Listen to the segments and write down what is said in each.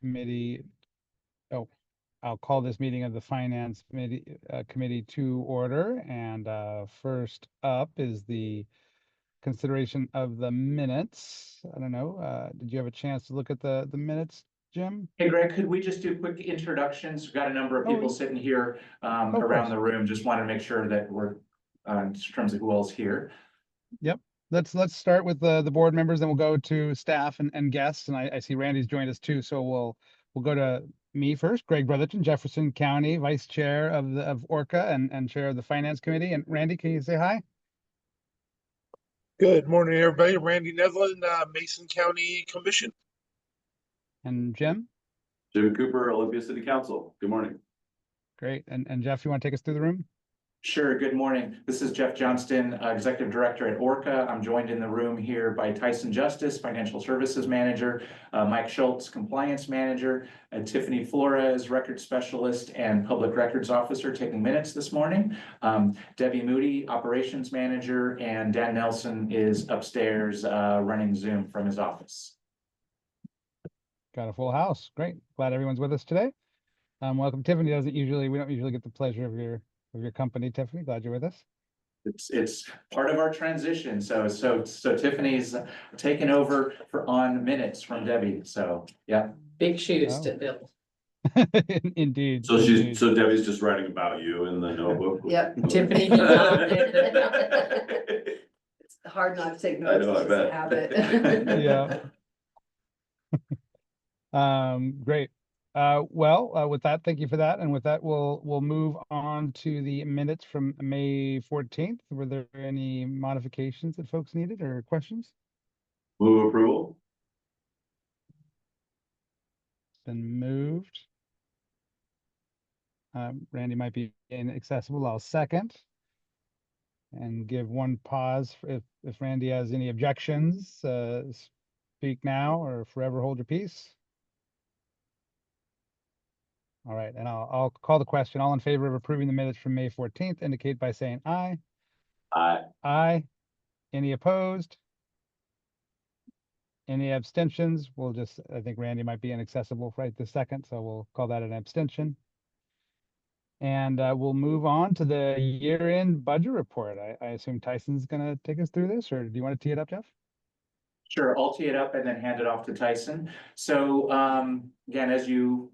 Committee. Oh, I'll call this meeting of the Finance Committee to order. And first up is the consideration of the minutes. I don't know, did you have a chance to look at the minutes, Jim? Hey, Greg, could we just do quick introductions? We've got a number of people sitting here around the room. Just want to make sure that we're in terms of who else here. Yep. Let's start with the board members, then we'll go to staff and guests. And I see Randy's joined us too. So we'll go to me first. Greg Brotherton, Jefferson County Vice Chair of ORCAA and Chair of the Finance Committee. And Randy, can you say hi? Good morning, everybody. Randy Netherland, Mason County Commission. And Jim? Jim Cooper, Olympia City Council. Good morning. Great. And Jeff, you want to take us through the room? Sure. Good morning. This is Jeff Johnston, Executive Director at ORCAA. I'm joined in the room here by Tyson Justice, Financial Services Manager, Mike Schultz, Compliance Manager, Tiffany Flores, Record Specialist and Public Records Officer, taking minutes this morning. Debbie Moody, Operations Manager, and Dan Nelson is upstairs running Zoom from his office. Got a full house. Great. Glad everyone's with us today. Welcome, Tiffany. We don't usually get the pleasure of your company, Tiffany. Glad you're with us. It's part of our transition. So Tiffany's taken over on minutes from Debbie. So yeah. Big shoes to fill. Indeed. So Debbie's just writing about you in the notebook. Yep, Okay. Tiffany. It's hard not to take notes. I know, I bet. Habit. Yeah. Great. Well, with that, thank you for that. And with that, we'll move on to the minutes from May 14th. Were there any modifications that folks needed or questions? Move approval. Been moved. Randy might be inaccessible. I'll second. And give one pause if Randy has any objections. Speak now or forever hold your peace. All right, and I'll call the question. All in favor of approving the minutes from May 14th, indicate by saying aye. Aye. Aye. Any opposed? Any abstentions? I think Randy might be inaccessible right this second, so we'll call that an abstention. And we'll move on to the year-end budget report. I assume Tyson's gonna take us through this, or do you want to tee it up, Jeff? Sure, I'll tee it up and then hand it off to Tyson. So again, as you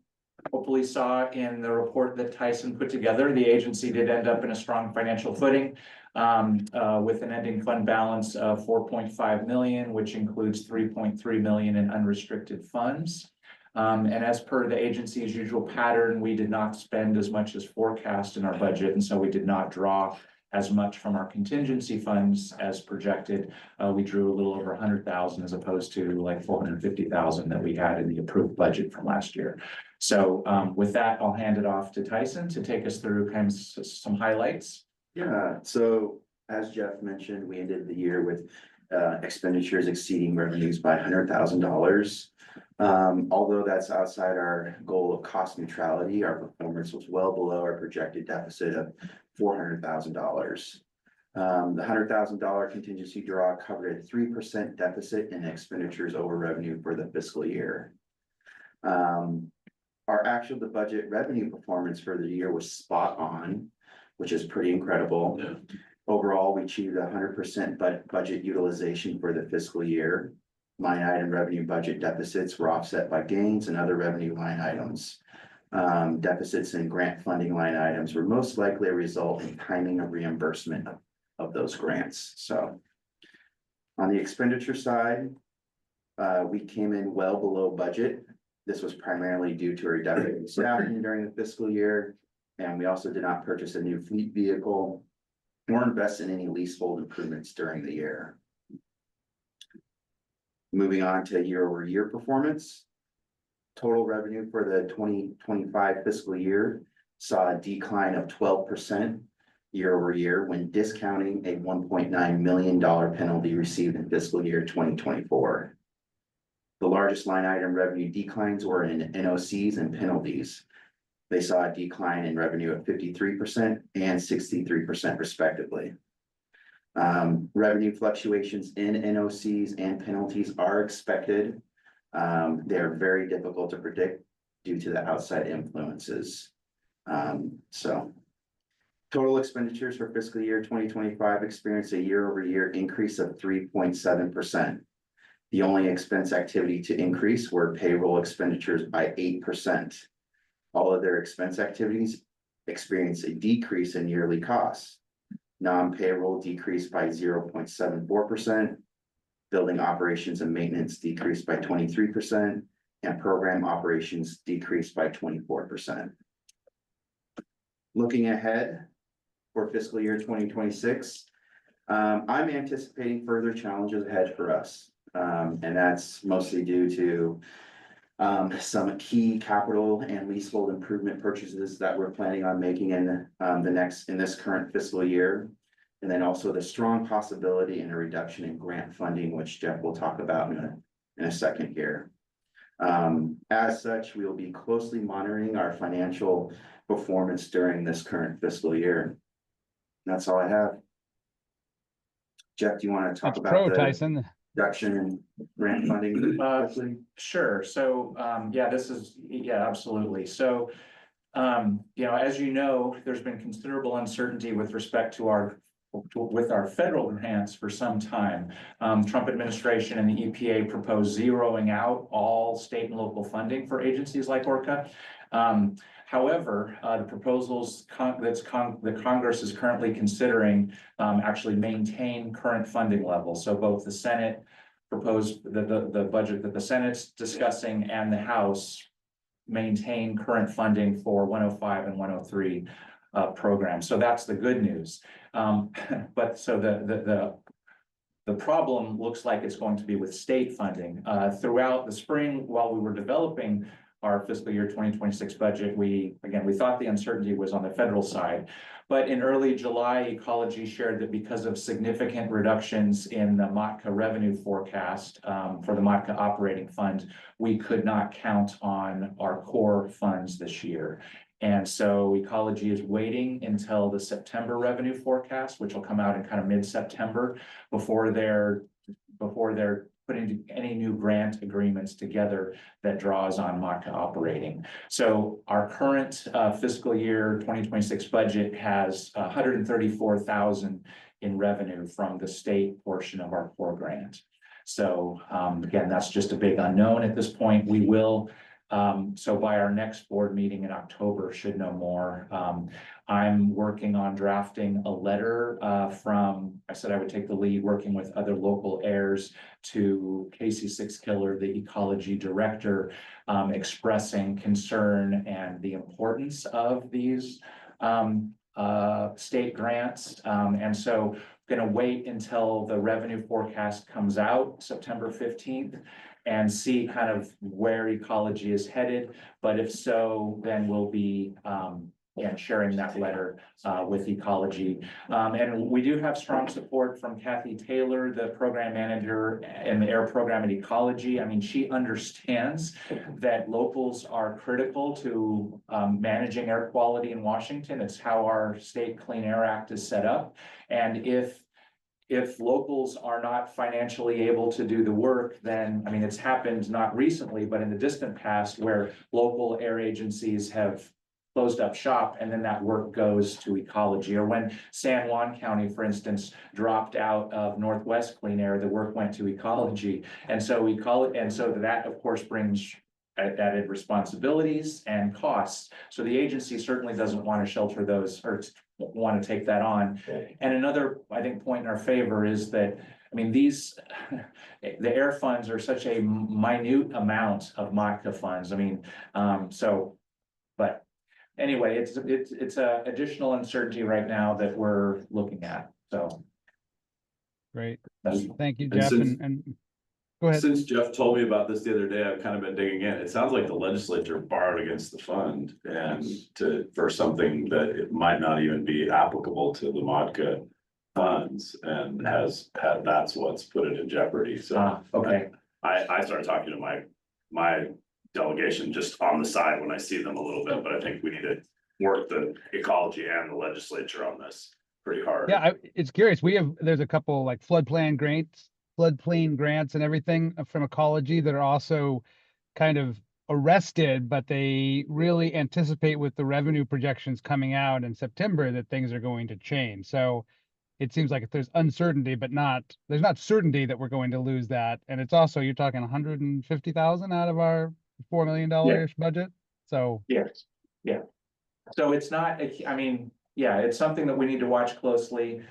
hopefully saw in the report that Tyson put together, the agency did end up in a strong financial footing with an ending fund balance of 4.5 million, which includes 3.3 million in unrestricted funds. And as per the agency's usual pattern, we did not spend as much as forecast in our budget, and so we did not draw as much from our contingency funds as projected. We drew a little over 100,000 as opposed to like 450,000 that we had in the approved budget from last year. So with that, I'll hand it off to Tyson to take us through kind of some highlights. Yeah, so as Jeff mentioned, we ended the year with expenditures exceeding revenues by $100,000. Although that's outside our goal of cost neutrality, our performance was well below our projected deficit of $400,000. The $100,000 contingency draw covered a 3% deficit in expenditures over revenue for the fiscal year. Our actual to budget revenue performance for the year was spot on, which is pretty incredible. Yeah. Overall, we achieved 100% budget utilization for the fiscal year. Line item revenue budget deficits were offset by gains and other revenue line items. Deficits in grant funding line items were most likely a result in timing of reimbursement of those grants. So on the expenditure side, we came in well below budget. This was primarily due to a reduction in staffing during the fiscal year. And we also did not purchase a new fleet vehicle or invest in any leasehold improvements during the year. Moving on to year-over-year performance. Total revenue for the 2025 fiscal year saw a decline of 12% year over year when discounting a $1.9 million penalty received in fiscal year 2024. The largest line item revenue declines were in NOCs and penalties. They saw a decline in revenue of 53% and 63% respectively. Revenue fluctuations in NOCs and penalties are expected They're very difficult to predict due to the outside influences. So total expenditures for fiscal year 2025 experienced a year-over-year increase of 3.7%. The only expense activity to increase were payroll expenditures by 8%. All other expense activities experienced a decrease in yearly costs. Non-payroll decreased by 0.74%. Building operations and maintenance decreased by 23%, and program operations decreased by 24%. Looking ahead for fiscal year 2026, I'm anticipating further challenges ahead for us. And that's mostly due to some key capital and leasehold improvement purchases that we're planning on making in this current fiscal year. And then also the strong possibility in a reduction in grant funding, which Jeff will talk about in a second here. As such, we will be closely monitoring our financial performance during this current fiscal year. That's all I have. Jeff, do you want to talk That's about pro, the Tyson. reduction in grant funding quickly? Sure. So, absolutely. So, as you know, there's been considerable uncertainty with respect to our federal grants for some time. Trump administration and the EPA proposed zeroing out all state and local funding for agencies like ORCAA. However, the proposals the Congress is currently considering actually maintain current funding levels. So both the Senate proposed the budget that the Senate's discussing and the House maintain current funding for 105 and 103 programs. So that's the good news. But so the problem looks like it's going to be with state funding. Throughout the spring, while we were developing our fiscal year 2026 budget, we thought the uncertainty was on the federal side. But in early July, Ecology shared that because of significant reductions in the MOTCA revenue forecast for the MOTCA operating fund, we could not count on our core funds this year. And so Ecology is waiting until the September revenue forecast, which will come out in kind of mid-September, before they're putting any new grant agreements together that draws on MOTCA operating. So our current fiscal year 2026 budget has $134,000 in revenue from the state portion of our core grant. So again, that's just a big unknown at this point. We will. So by our next board meeting in October, should know more. I'm working on drafting a letter I said I would take the lead, working with other local heirs, to Casey Sixkiller, the Ecology director, expressing concern and the importance of these state grants. And so I'm going to wait until the revenue forecast comes out September 15th. And see kind of where Ecology is headed. But if so, then we'll be sharing that letter with Ecology. And we do have strong support from Kathy Taylor, the program manager in the air program at Ecology. I mean, she understands that locals are critical to managing air quality in Washington. It's how our State Clean Air Act is set up. And if locals are not financially able to do the work, then, I mean, it's happened not recently, but in the distant past, where local air agencies have closed up shop and then that work goes to Ecology. Or when San Juan County, for instance, dropped out of Northwest Clean Air, the work went to Ecology. And so that, of course, brings added responsibilities and costs. So the agency certainly doesn't want to shelter those or want to take that on. And another, I think, point in our favor is that, I mean, the air funds are such a minute amount of MOTCA funds. I mean, but anyway, it's a additional uncertainty right now that we're looking at. So. Great. That's, Thank you, And Jeff. since- And go ahead. Since Jeff told me about this the other day, I've kind of been digging in. It sounds like the legislature borrowed against the fund and for something that it might not even be applicable to the MOTCA funds, and that's what's put it in jeopardy. So okay. I started talking to my delegation just on the side when I see them a little bit, but I think we need to work the Ecology and the legislature on this pretty hard. Yeah, it's curious. There's a couple like floodplain floodplain grants and everything from ecology that are also kind of arrested, but they really anticipate with the revenue projections coming out in September that things are going to change. So it seems like if there's uncertainty, but there's not certainty that we're going to lose that. And it's also, you're talking 150,000 out of our $4 million budget. So Yes, yeah. So it's not, I mean, yeah, it's something that we need to watch closely.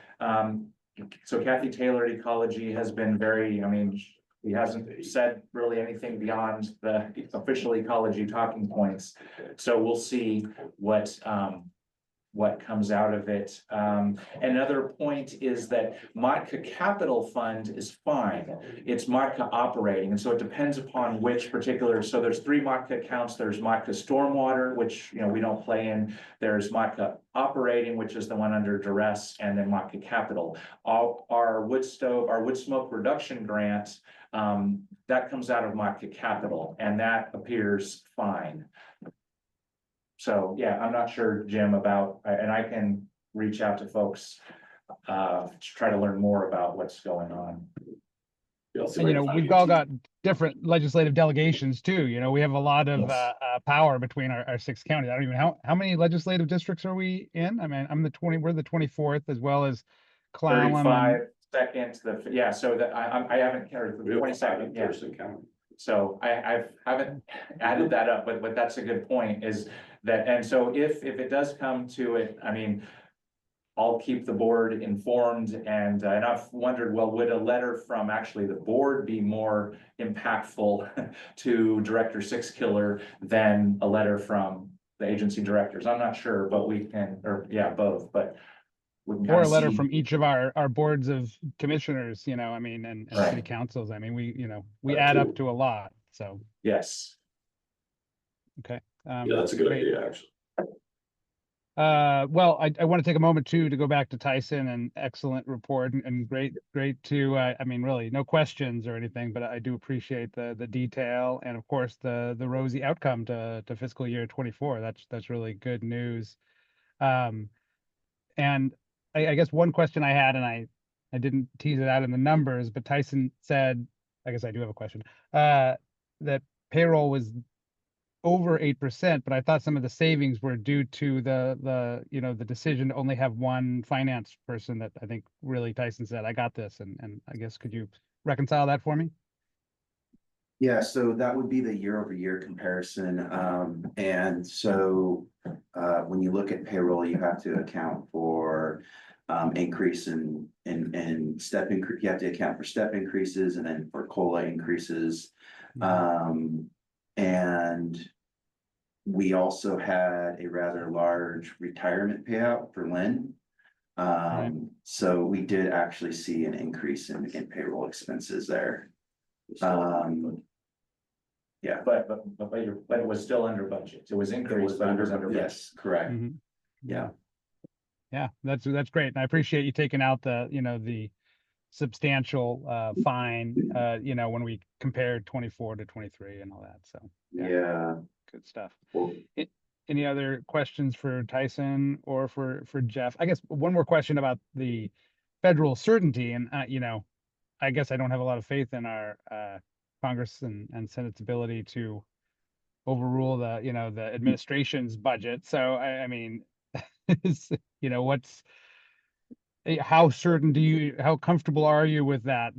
So Kathy Taylor at Ecology has been very, I mean, he hasn't said really anything beyond the official ecology talking points. So we'll see what comes out of it. Another point is that Matka Capital Fund is fine. It's Matka Operating, and so it depends upon which particular, so there's 3 Matka accounts. There's Matka Stormwater, which, you know, we don't play in. There's Matka Operating, which is the one under duress, and then Matka Capital. All our wood smoke reduction grant, that comes out of Matka Capital, and that appears fine. So, yeah, I'm not sure, Jim, about, and I can reach out to folks to try to learn more about what's going on. Yeah, I'll see and, if you I know, can find we've it. all got different legislative delegations too. You know, we have a lot of Yes. power between our 6 counties. I don't even how many legislative districts are we in? I mean, we're the 24th, as well as Clallam 35 and seconds, yeah, so that I haven't carried We the have 22nd, yeah. Thurston County. So I haven't added that up, but that's a good point, is that, and so if it does come to it, I mean, I'll keep the board informed, and I've wondered, well, would a letter from actually the board be more impactful to Director Sixkiller than a letter from the agency directors? I'm not sure, but we can, or yeah, both, but we can or kind a of letter see. from each of our boards of commissioners, you know, I mean, and city Right. councils. I mean, we That add too. up to a lot. So, Yes. okay. Yeah, that's a good Great. idea, actually. Well, I want to take a moment too to go back to Tyson, and excellent report, and great to, I mean, really no questions or anything, but I do appreciate the detail, and of course the rosy outcome to fiscal year 24. That's really good news. And I guess one question I had, and I didn't tease it out in the numbers, but Tyson said, I guess I do have a question, that payroll was over 8%, but I thought some of the savings were due to the decision to only have one finance person. That I think really Tyson said, I got this, and I guess, could you reconcile that for me? Yeah, so that would be the year-over-year comparison. And so when you look at payroll, you have to account for increase in step increase. You have to account for step increases and then for COLA increases. And we also had a rather large retirement payout for Lynn. Right. So we did actually see an increase in payroll expenses there. Yeah. But it was still under budget. It was increased, but it was under budget. Yes, correct. Mhm. Yeah. Yeah, that's great, and I appreciate you taking out the substantial fine, when we compared 24 to 23 and all that. So Yeah. good stuff. Well, Any other questions for Tyson or for Jeff? I guess one more question about the federal certainty, and I guess I don't have a lot of faith in our Congress and Senate's ability to overrule the administration's budget. So I mean, how comfortable are you with that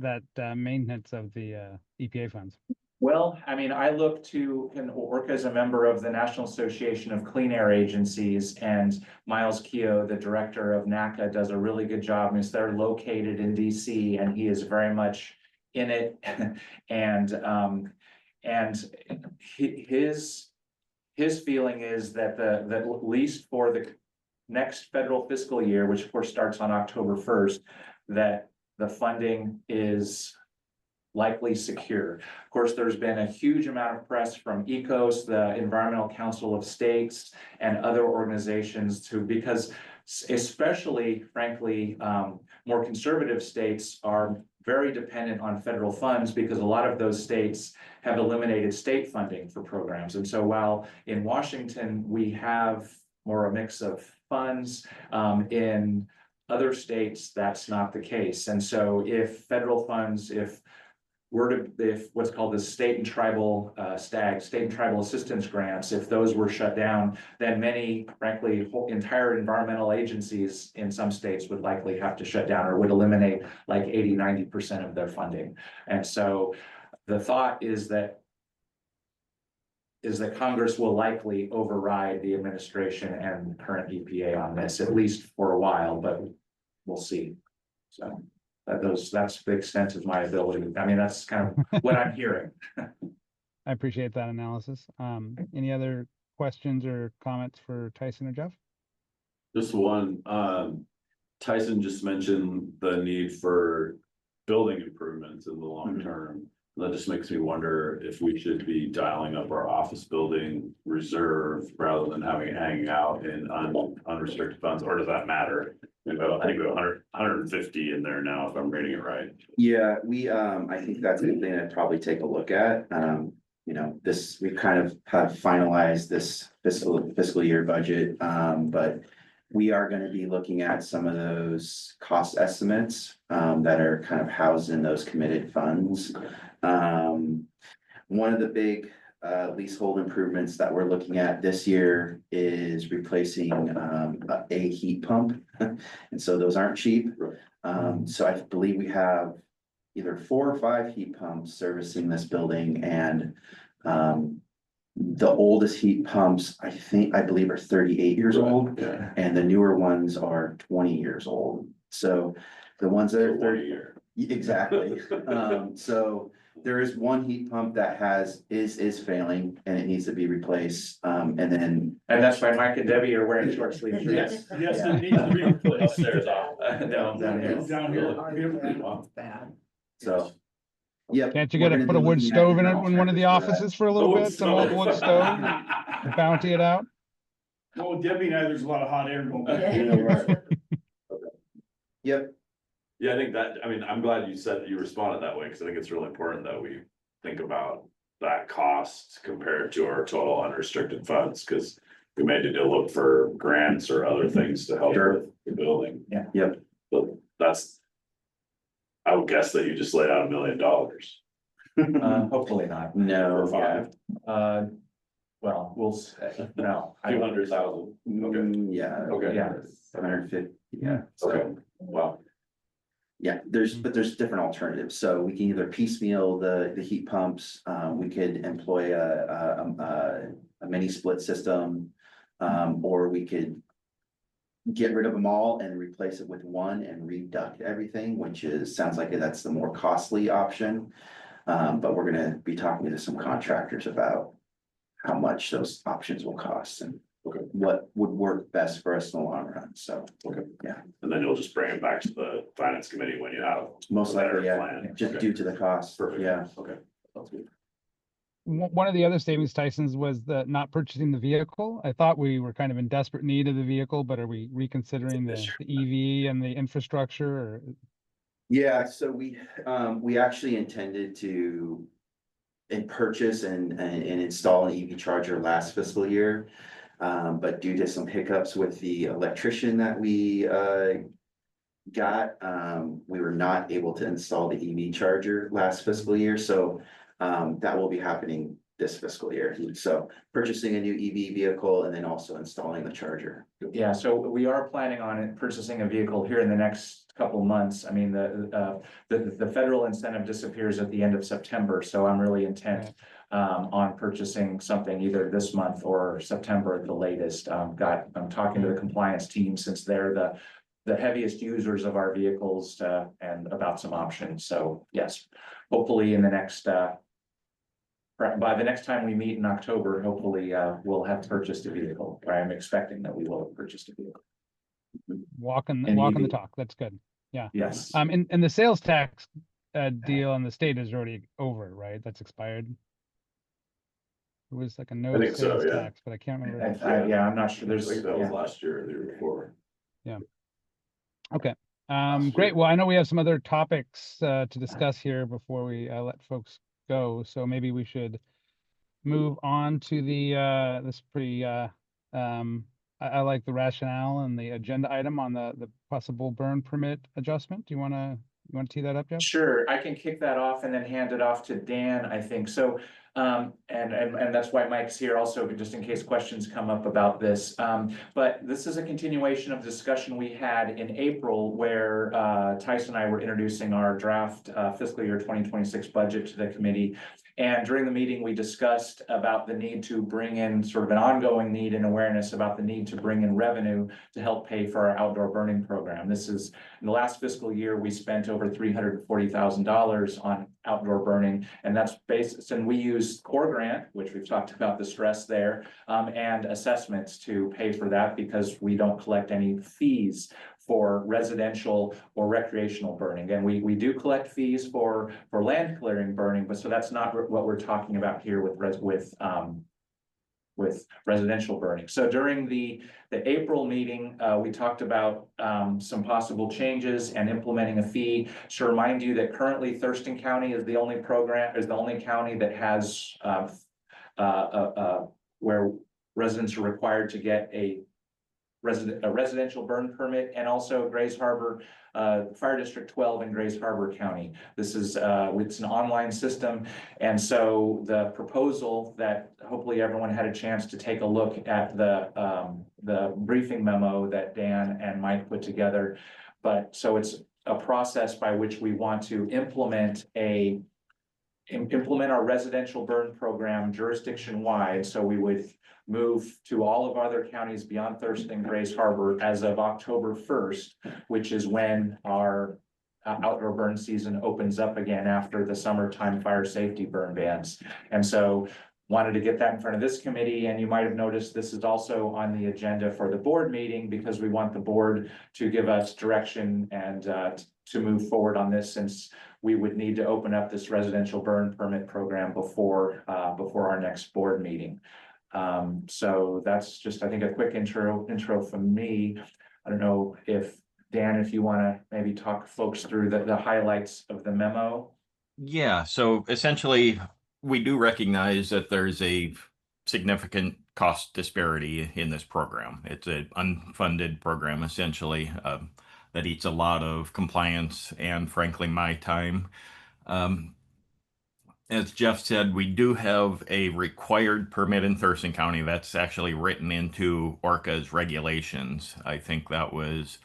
maintenance of the EPA funds? Well, I mean, I look to, and ORCAA as a member of the National Association of Clean Air Agencies, and Miles Keogh, the director of NACA, does a really good job. I mean, they're located in DC, and he is very much in it. And his feeling is that that at least for the next federal fiscal year, which of course starts on October 1st, that the funding is likely secure. Of course, there's been a huge amount of press from ECOS, the Environmental Council of States, and other organizations because especially, frankly, more conservative states are very dependent on federal funds, because a lot of those states have eliminated state funding for programs. And so while in Washington, we have more a mix of funds, in other states, that's not the case. And so if federal funds, if what's called the state and tribal state and tribal assistance grants, if those were shut down, then many, frankly, entire environmental agencies in some states would likely have to shut down or would eliminate like 80–90% of their funding. And so the thought is that Congress will likely override the administration and current EPA on this, at least for a while, but we'll see. So that's the extent of my ability. I mean, that's kind of what I'm hearing. I appreciate that analysis. Any other questions or comments for Tyson or Jeff? Just one, Tyson just mentioned the need for building improvements in the long term. That just makes me wonder if we should be dialing up our office building reserve rather than having it hanging out in unrestricted funds, or does that matter? I think we have 150 in there now, if I'm reading it right. Yeah, I think that's something to probably take a look at. You know, we kind of have finalized this fiscal year budget, but we are going to be looking at some of those cost estimates that are kind of housed in those committed funds. One of the big leasehold improvements that we're looking at this year is replacing a heat pump. And so those aren't cheap. So I believe we have either 4 or 5 heat pumps servicing this building, and the oldest heat pumps, I believe are 38 years old, and the newer ones are 20 years old. So the ones that are 30 years. Exactly. So there is one heat pump that is failing and it needs to be replaced. And that's why Mike and Debbie are wearing short sleeve shirts. Yes, it needs to be replaced. Upstairs off. Down here. Down here. It's bad. so. Yep. Can't you we're get gonna put a be wood looking at stove in it different in one of the alternatives for that. offices for a little bit? Some old wood stove, bounty it out? No, Debbie and I, there's a lot of hot air going back. Yep. Yeah, I think that, I mean, I'm glad you said that you responded that way, because I think it's really important that we think about that cost compared to our total unrestricted funds, because we may need to look for grants or other things to help Sure. with the building. Yeah. Yep. But I would guess that you just laid out $1 million. Hopefully not. No, Or yeah. 5, Well, we'll say, no. 200,000. Okay, Yeah. Okay. Yeah. 150, yeah. okay, wow. Yeah, there's different alternatives. So we can either piecemeal the heat pumps, we could employ a mini split system. Or we could get rid of them all and replace it with one and reduct everything, which sounds like that's the more costly option. But we're gonna be talking to some contractors about how much those options will cost and what would work best for us in the long run. So, yeah. And then you'll just bring it back to the finance committee when you have. Most a better likely, yeah, plan. just Okay. due to the cost. Perfect. Yeah. Okay, sounds good. One of the other savings, Tyson's, was the not purchasing the vehicle. I thought we were kind of in desperate need of the vehicle, but are we reconsidering the EV and the infrastructure? Or Yeah, so we actually intended to purchase and install an EV charger last fiscal year. But due to some hiccups with the electrician that we got, we were not able to install the EV charger last fiscal year. So that will be happening this fiscal year. So purchasing a new EV vehicle and then also installing the charger. Yeah, so we are planning on purchasing a vehicle here in the next couple of months. I mean, the federal incentive disappears at the end of September, so I'm really intent on purchasing something either this month or September at the latest. I'm talking to the compliance team, since they're the heaviest users of our vehicles, and about some options. So yes, hopefully in the next by the next time we meet in October, hopefully we'll have purchased a vehicle. Or I'm expecting that we will have purchased a vehicle. walking And the EV. talk. That's good. Yes. And the sales tax deal in the state is already over, right? That's expired. It was like a no think so, sales yeah. tax, but I can't remember. Yeah, I'm not sure. I There's, think that was yeah. last year or the year before. Okay. Last Great. year. Well, I know we have some other topics to discuss here before we let folks go. So maybe we should move on to the this pretty I like the rationale and the agenda item on the possible burn permit adjustment. Do you want to tee that up, Jeff? Sure, I can kick that off and then hand it off to Dan, I think. So, and that's why Mike's here also, just in case questions come up about this. But this is a continuation of discussion we had in April where Tyson and I were introducing our draft fiscal year 2026 budget to the committee. And during the meeting, we discussed about the need to bring in sort of an ongoing need and awareness about the need to bring in revenue to help pay for our outdoor burning program. This is, in the last fiscal year, we spent over $340,000 on outdoor burning, and that's based, and we use core grant, which we've talked about the stress there, and assessments to pay for that because we don't collect any fees for residential or recreational burning. And we do collect fees for land clearing burning, but so that's not what we're talking about here with residential burning. So during the April meeting, we talked about some possible changes and implementing a fee. To remind you that currently Thurston County is the only county that has where residents are required to get a residential burn permit, and also Grays Harbor, Fire District 12 in Grays Harbor County. This is, it's an online system. And so the proposal that hopefully everyone had a chance to take a look at the briefing memo that Dan and Mike put together. But so it's a process by which we want to implement our residential burn program jurisdiction-wide. So we would move to all of other counties beyond Thurston, Grays Harbor as of October 1st, which is when our outdoor burn season opens up again after the summertime fire safety burn bans. And so wanted to get that in front of this committee, and you might have noticed this is also on the agenda for the board meeting because we want the board to give us direction and to move forward on this, since we would need to open up this residential burn permit program before our next board meeting. So that's just, I think, a quick intro from me. I don't know if Dan, if you want to maybe talk folks through the highlights of the memo. Yeah, so essentially, we do recognize that there's a significant cost disparity in this program. It's an unfunded program, essentially, that eats a lot of compliance and, frankly, my time. As Jeff said, we do have a required permit in Thurston County that's actually written into ORCAA's regulations. I think that was,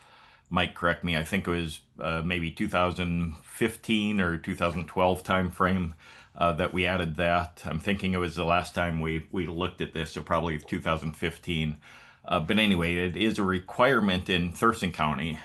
Mike, correct me, I think it was maybe 2015 or 2012 timeframe that we added that. I'm thinking it was the last time we looked at this, so probably 2015. But anyway, it is a requirement in Thurston County.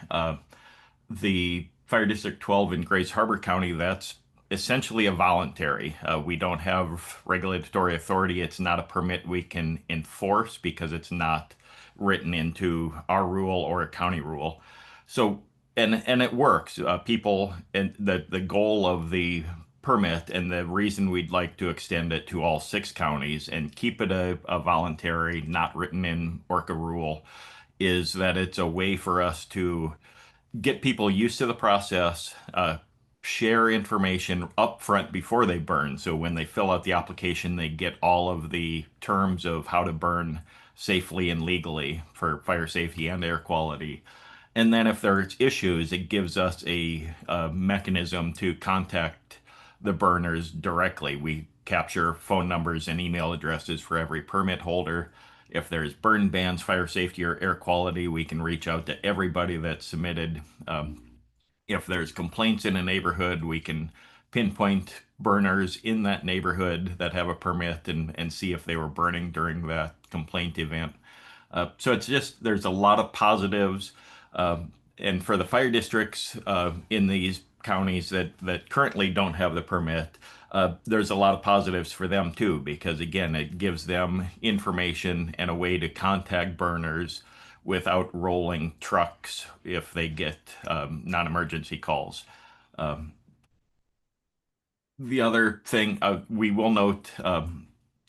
The Fire District 12 in Grays Harbor County, that's essentially a voluntary. We don't have regulatory authority. It's not a permit we can enforce because it's not written into our rule or a county rule. So, and it works. People, and the goal of the permit and the reason we'd like to extend it to all 6 counties and keep it a voluntary, not written in ORCAA rule, is that it's a way for us to get people used to the process, share information up front before they burn. So when they fill out the application, they get all of the terms of how to burn safely and legally for fire safety and air quality. And then if there's issues, it gives us a mechanism to contact the burners directly. We capture phone numbers and email addresses for every permit holder. If there's burn bans, fire safety, or air quality, we can reach out to everybody that's submitted. If there's complaints in a neighborhood, we can pinpoint burners in that neighborhood that have a permit and see if they were burning during that complaint event. So it's just, there's a lot of positives. And for the fire districts in these counties that currently don't have the permit, there's a lot of positives for them too, because again, it gives them information and a way to contact burners without rolling trucks if they get non-emergency calls. The other thing we will note,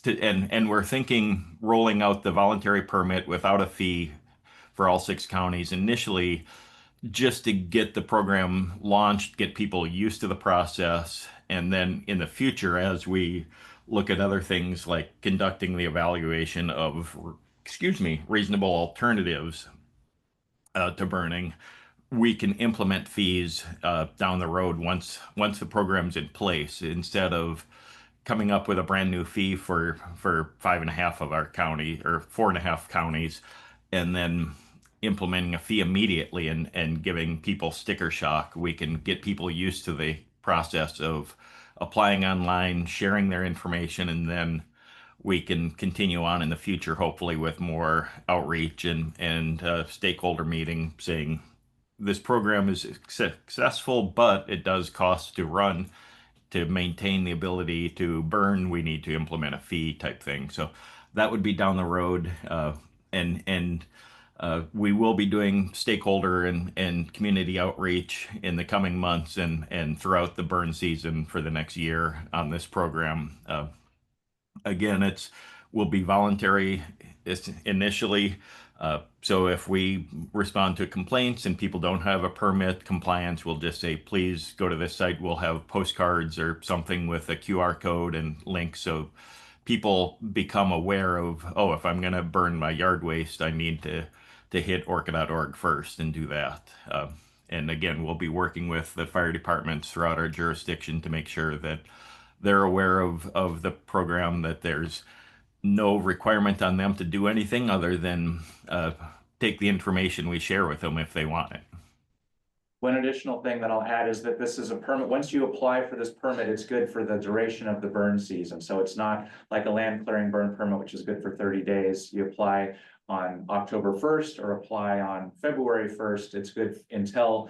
and we're thinking rolling out the voluntary permit without a fee for all 6 counties initially, just to get the program launched, get people used to the process, and then in the future, as we look at other things like conducting the evaluation of excuse me, reasonable alternatives to burning, we can implement fees down the road once the program's in place, instead of coming up with a brand new fee for 5.5 of our county or 4.5 counties, and then implementing a fee immediately and giving people sticker shock. We can get people used to the process of applying online, sharing their information, and then we can continue on in the future, hopefully with more outreach and stakeholder meeting, saying this program is successful, but it does cost to run. To maintain the ability to burn, we need to implement a fee type thing. So that would be down the road, and we will be doing stakeholder and community outreach in the coming months and throughout the burn season for the next year on this program. Again, it's will be voluntary initially. So if we respond to complaints and people don't have a permit compliance, we'll just say, please go to this site. We'll have postcards or something with a QR code and links, so people become aware of, oh, if I'm going to burn my yard waste, I need to hit orca.org first and do that. And again, we'll be working with the fire departments throughout our jurisdiction to make sure that they're aware of the program, that there's no requirement on them to do anything other than take the information we share with them if they want it. One additional thing that I'll add is that this is a permit. Once you apply for this permit, it's good for the duration of the burn season. So it's not like a land clearing burn permit, which is good for 30 days. You apply on October 1st or apply on February 1st. It's good until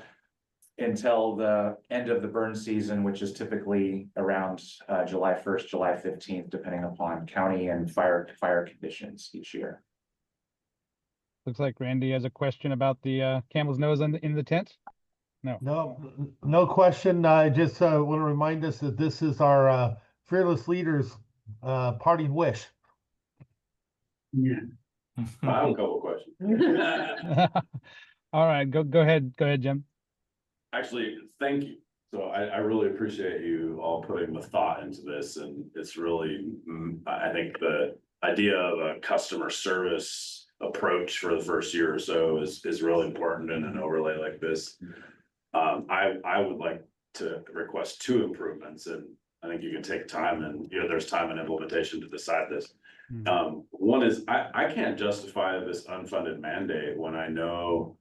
the end of the burn season, which is typically around July 1st, July 15th, depending upon county and fire conditions each year. Looks like Randy has a question about the camel's nose in the tent. No question. I just want to remind us that this is our fearless leaders parting wish. I have a couple of questions. All right, go ahead, Jim. Actually, thank you. So I really appreciate you all putting the thought into this, and it's really, I think the idea of a customer service approach for the first year or so is really important in an overlay like this. I would like to request 2 improvements, and I think you can take time, and there's time and implementation to decide this. One is I can't justify this unfunded mandate when I know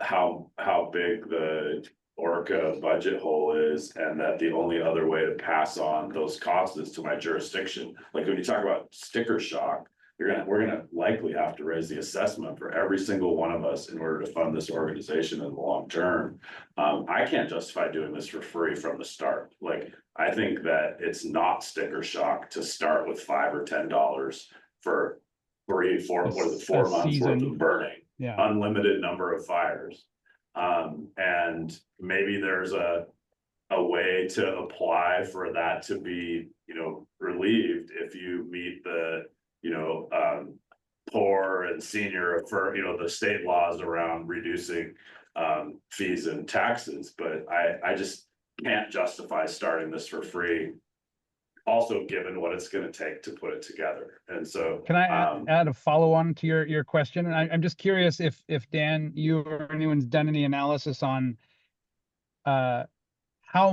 how big the ORCAA budget hole is, and that the only other way to pass on those costs is to my jurisdiction. Like when you talk about sticker shock, we're gonna likely have to raise the assessment for every single one of us in order to fund this organization in the long term. I can't justify doing this for free from the start. Like, I think that it's not sticker shock to start with $5 or $10 for 3, 4, what is it, 4 months worth of burning. Yeah. Unlimited number of fires. And maybe there's a way to apply for that to be, relieved if you meet the, poor and senior for, the state laws around reducing fees and taxes. But I just can't justify starting this for free. Also, given what it's going to take to put it together. And so can I add a follow-on to your question? And I'm just curious if Dan, you or anyone's done any analysis on how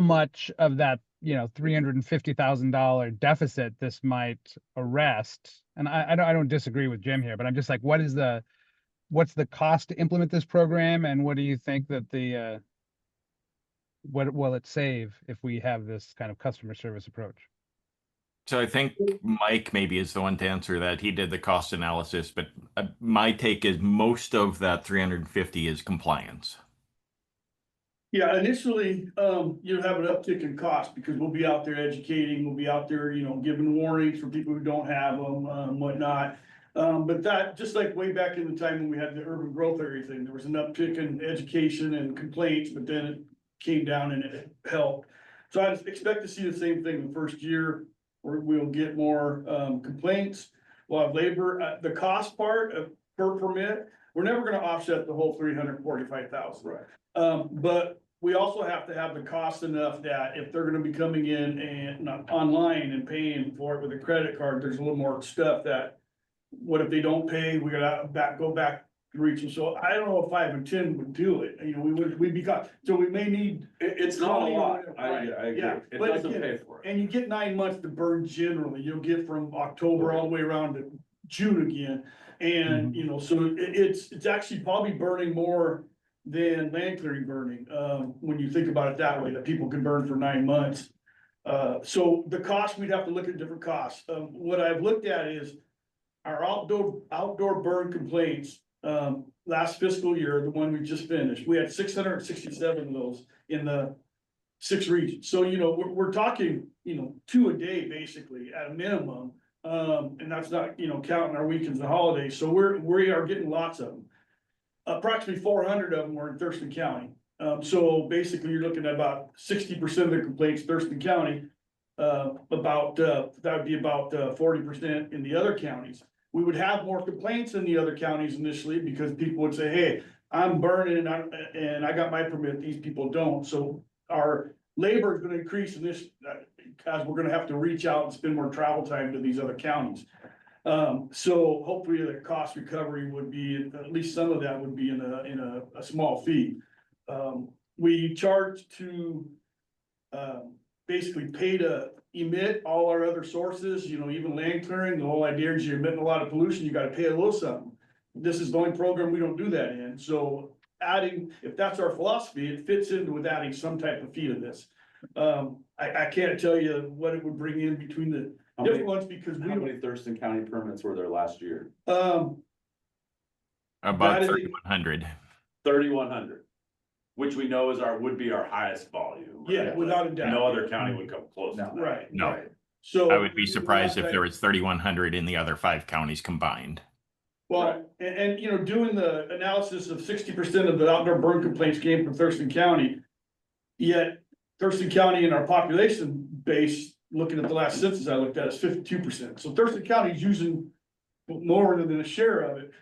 much of that $350,000 deficit this might arrest. And I don't disagree with Jim here, but I'm just like, what's the cost to implement this program, and what do you think that what will it save if we have this kind of customer service approach? So I think Mike maybe is the one to answer that. He did the cost analysis, but my take is most of that 350 is compliance. Yeah, initially, you'll have an uptick in cost because we'll be out there educating, we'll be out there, giving warnings for people who don't have them, whatnot. But that, just like way back in the time when we had the urban growth area thing, there was an uptick in education and complaints, but then it came down and it helped. So I expect to see the same thing the first year, where we'll get more complaints. We'll have labor, the cost part of per permit, we're never gonna offset the whole 345,000. Right. But we also have to have the cost enough that if they're gonna be coming in and not online and paying for it with a credit card, there's a little more stuff that what if they don't pay, we gotta go back to reach them, so I don't know if 5 and 10 would do it, you know, we'd be caught, so we may need. It's not a 20 or lot, whatever, I right, agree, yeah, it but doesn't again, pay for it. and you get 9 months to burn generally, you'll get from October all the way around to June again. And, you know, so it's actually probably burning more than land clearing burning, when you think about it that way, that people can burn for 9 months. So the cost, we'd have to look at different costs. What I've looked at is our outdoor burn complaints, last fiscal year, the one we just finished, we had 667 of those in the 6 regions. So, you know, we're talking, you know, 2 a day basically at a minimum. And that's not, you know, counting our weekends and holidays. So we are getting lots of them. Approximately 400 of them were in Thurston County. So basically you're looking at about 60% of the complaints Thurston County. That would be about 40% in the other counties. We would have more complaints in the other counties initially because people would say, hey, I'm burning and I got my permit, these people don't. So our labor is gonna increase in this, as we're gonna have to reach out and spend more travel time to these other counties. So hopefully the cost recovery would be, at least some of that would be in a small fee. We charge to, basically pay to emit all our other sources, you know, even land clearing. The whole idea is you're emitting a lot of pollution, you gotta pay a little something. This is the only program we don't do that in, so adding, if that's our philosophy, it fits into with adding some type of fee to this. I can't tell you what it would bring in between the How many- different ones because we How don't, many Thurston County permits were there last year? About That is- 3,100. 3,100, which we know would be our highest volume. right? yeah, without a doubt. No other county would come close to No. that. Right. No. right. So. I would be surprised if there was 3,100 in the other 5 counties combined. Well, and you know, doing the analysis of 60% of the outdoor burn complaints came from Thurston County. Yet Thurston County in our population base, looking at the last census I looked at, is 52%. So Thurston County is using more than a share of it.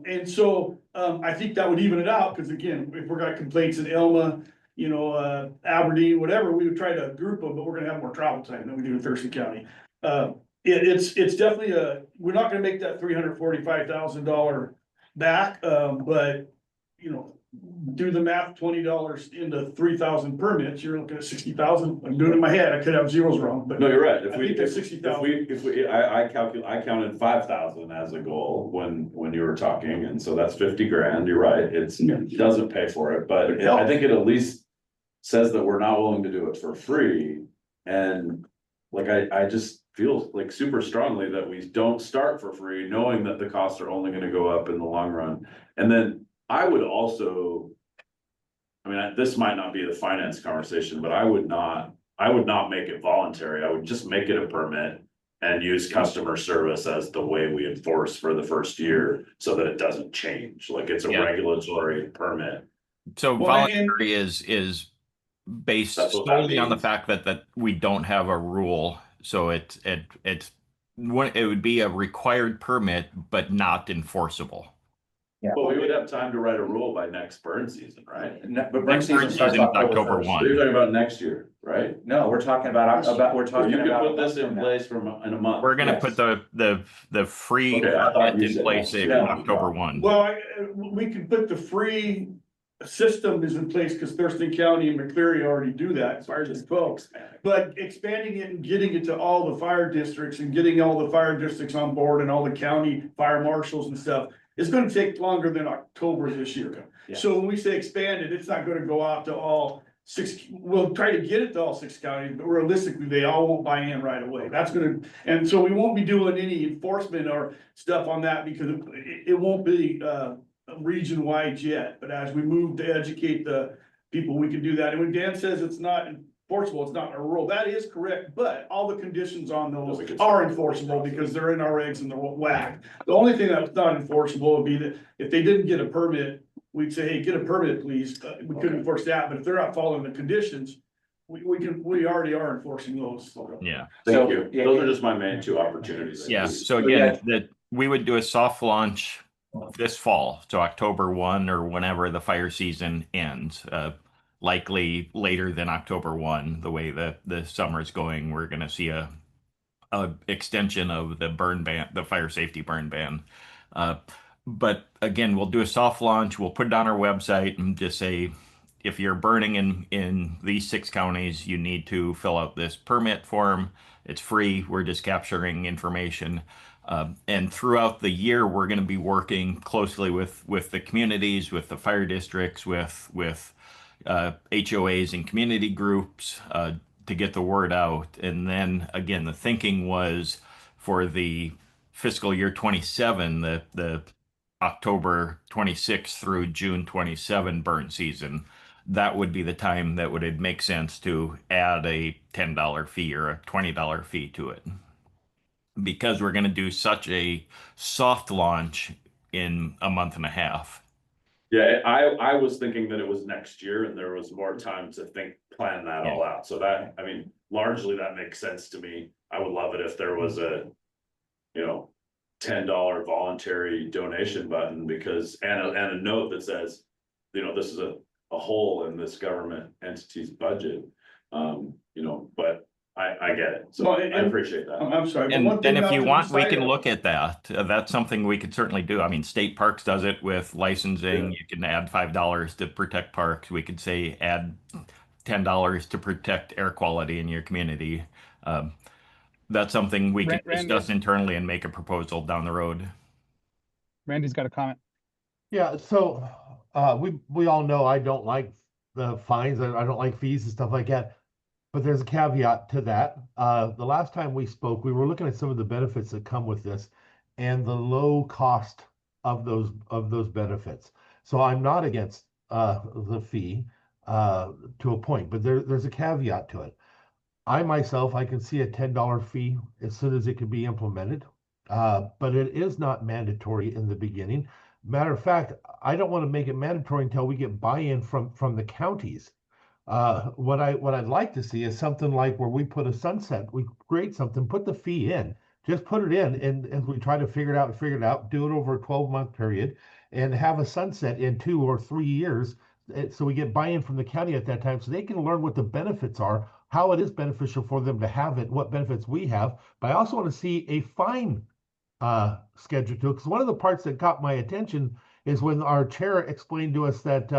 And so, I think that would even it out, because again, if we're got complaints in Elma, you know, Aberdeen, whatever, we would try to group them, but we're gonna have more travel time than we do in Thurston County. It's definitely we're not gonna make that $345,000 back, but, you know, do the math, $20 into 3,000 permits, you're looking at 60,000. I'm doing it in my head, I could have zeros wrong, but. No, you're right. I think that's 60,000. I counted 5,000 as a goal when you were talking, and so that's 50 grand. You're right. It doesn't pay for it, but I think it at least says that we're not willing to do it for free. And like, I just feel like super strongly that we don't start for free, knowing that the costs are only gonna go up in the long run. And then I would also, I mean, this might not be the finance conversation, but I would not make it voluntary. I would just make it a permit and use customer service as the way we enforce for the first year so that it doesn't change. Like, it's a Yeah. regulatory permit. So Well, voluntary is based That's what that solely on the means. fact that we don't have a rule. So it would be a required permit, but not enforceable. But we would have time to write a rule by next burn season, right? But burn Next season burn starts season is October October 1st. 1. So you're talking about next year, right? No, we're talking about, we're So talking you could about. put this in place in a month. We're gonna Yes. put the free Okay, I thought permit you in said place next in year. October 1. Well, we could put the free system is in place because Thurston County and McCleary already do that, fire district folks. But expanding it and getting it to all the fire districts and getting all the fire districts on board and all the county fire marshals and stuff is gonna take longer than October this year. Yeah. So when we say expanded, it's not gonna go out to all 6, we'll try to get it to all 6 counties, but realistically, they all won't buy in right away. That's gonna, and so we won't be doing any enforcement or stuff on that because it won't be, region-wide yet, but as we move to educate the people, we can do that. And when Dan says it's not enforceable, it's not a rule, that is correct, but all the conditions on those are enforceable because they're in our regs and they're whack. The only thing that's not enforceable would be that if they didn't get a permit, we'd say, hey, get a permit, please. We couldn't enforce that, but if they're not following the conditions, we already are enforcing those. Yeah. Thank So, you. yeah, Those are just my main 2 opportunities. Yeah. So yeah. again, that we would do a soft launch this fall, so October 1 or whenever the fire season ends. Likely later than October 1, the way the summer is going, we're going to see a extension of the burn ban, the fire safety burn ban. Uh, but again, we'll do a soft launch. We'll put it on our website and just say, if you're burning in these 6 counties, you need to fill out this permit form. It's free. We're just capturing information. And throughout the year, we're going to be working closely with the communities, with the fire districts, with HOAs and community groups to get the word out. And then again, the thinking was for the fiscal year 27, the October 26th through June 27 burn season, that would be the time that would make sense to add a $10 fee or a $20 fee to it. Because we're going to do such a soft launch in a month and a half. Yeah, I was thinking that it was next year and there was more time to plan that all out. So that, I mean, largely that makes sense to me. I would love it if there was a, $10 voluntary donation button because, and a note that says, this is a hole in this government entity's budget. But I get it. So Well, I appreciate that. I'm sorry. but one And thing if not you to want, we decide can on- look at that. That's something we could certainly do. I mean, State Parks does it with licensing. Yeah. You can add $5 to protect parks. We could say add $10 to protect air quality in your community. That's something we can Randy, discuss internally and make a proposal down the road. Randy's got a comment. Yeah, so we all know I don't like the fines. I don't like fees and stuff like that. But there's a caveat to that. The last time we spoke, we were looking at some of the benefits that come with this and the low cost of those benefits. So I'm not against the fee to a point, but there's a caveat to it. I myself, I can see a $10 fee as soon as it can be implemented, but it is not mandatory in the beginning. Matter of fact, I don't want to make it mandatory until we get buy-in from the counties. What I'd like to see is something like where we put a sunset, we create something, put the fee in, just put it in, and we try to figure it out, do it over a 12-month period, and have a sunset in 2 or 3 years, so we get buy-in from the county at that time, so they can learn what the benefits are, how it is beneficial for them to have it, what benefits we have. But I also want to see a fine schedule to it, because one of the parts that caught my attention is when our chair explained to us that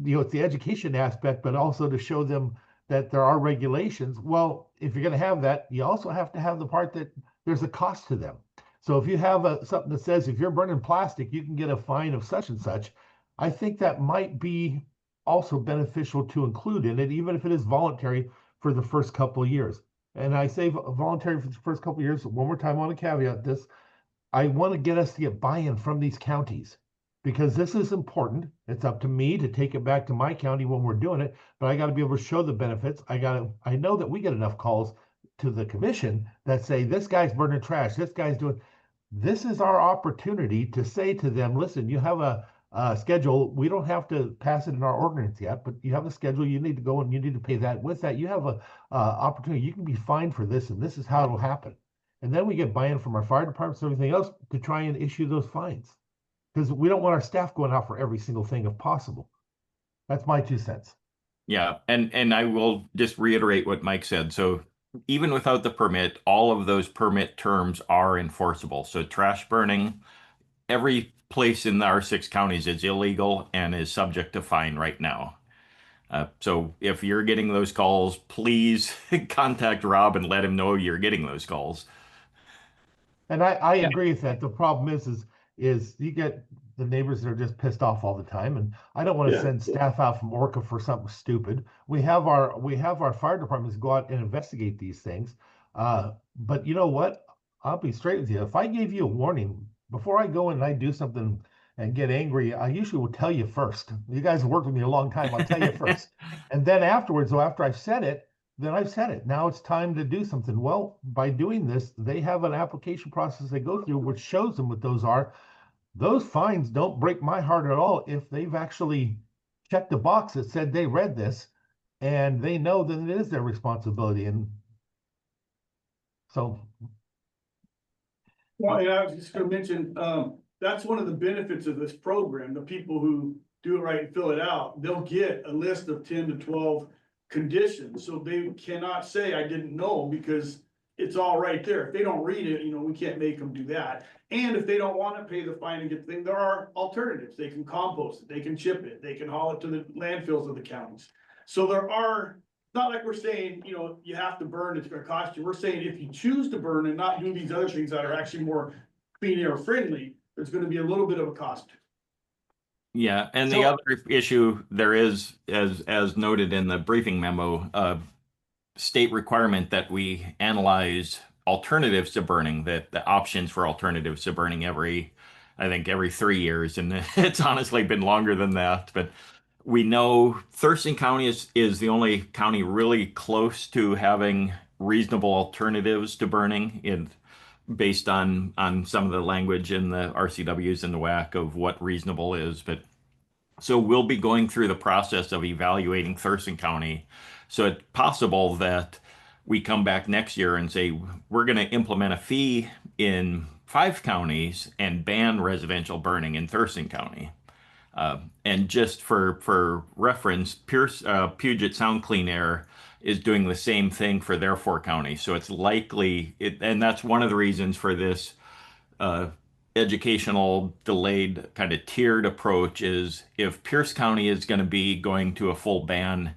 it's the education aspect, but also to show them that there are regulations. Well, if you're going to have that, you also have to have the part that there's a cost to them. So if you have something that says if you're burning plastic, you can get a fine of such and such, I think that might be also beneficial to include in it, even if it is voluntary for the first couple of years. And I say voluntary for the first couple of years. One more time, I want to caveat this. I want to get us to get buy-in from these counties, because this is important. It's up to me to take it back to my county when we're doing it, but I got to be able to show the benefits. I know that we get enough calls to the commission that say, this guy's burning trash, this guy's doing, this is our opportunity to say to them, listen, you have a schedule. We don't have to pass it in our ordinance yet, but you have a schedule. You need to go and you need to pay that. With that, you have a opportunity. You can be fined for this, and this is how it'll happen. And then we get buy-in from our fire departments and everything else to try and issue those fines, because we don't want our staff going out for every single thing if possible. That's my 2 cents. Yeah, and I will just reiterate what Mike said. So even without the permit, all of those permit terms are enforceable. So trash burning, every place in our 6 counties is illegal and is subject to fine right now. So if you're getting those calls, please contact Rob and let him know you're getting those calls. And I agree with that. The problem is you get the neighbors that are just pissed off all the time, and I don't want to send staff out from ORCAA for something stupid. We have our fire departments go out and investigate these things. But you know what? I'll be straight with you. If I gave you a warning before I go in and I do something and get angry, I usually will tell you first. You guys have worked with me a long time. I'll tell you first. And then afterwards, so after I've said it, then I've said it. Now it's time to do something. Well, by doing this, they have an application process they go through, which shows them what those are. Those fines don't break my heart at all if they've actually checked the box that said they read this and they know that it is their responsibility. And so. Well, I was just gonna mention, that's one of the benefits of this program. The people who do it right and fill it out, they'll get a list of 10 to 12 conditions. So they cannot say, I didn't know, because it's all right there. If they don't read it, we can't make them do that. And if they don't want to pay the fine and get the thing, there are alternatives. They can compost it, they can chip it, they can haul it to the landfills of the counties. So there are, not like we're saying, you have to burn, it's gonna cost you. We're saying if you choose to burn and not do these other things that are actually more clean air friendly, there's gonna be a little bit of a cost. Yeah, and the So- other issue there is, as noted in the briefing memo, state requirement that we analyze alternatives to burning, that the options for alternatives to burning I think every 3 years, and it's honestly been longer than that. But we know Thurston County is the only county really close to having reasonable alternatives to burning based on some of the language in the RCWs and the WAC of what reasonable is. But so we'll be going through the process of evaluating Thurston County. So it's possible that we come back next year and say, we're going to implement a fee in 5 counties and ban residential burning in Thurston County. And just for reference, Puget Sound Clean Air is doing the same thing for their 4 counties. So it's likely, and that's one of the reasons for this educational delayed kind of tiered approach, is if Pierce County is going to be going to a full ban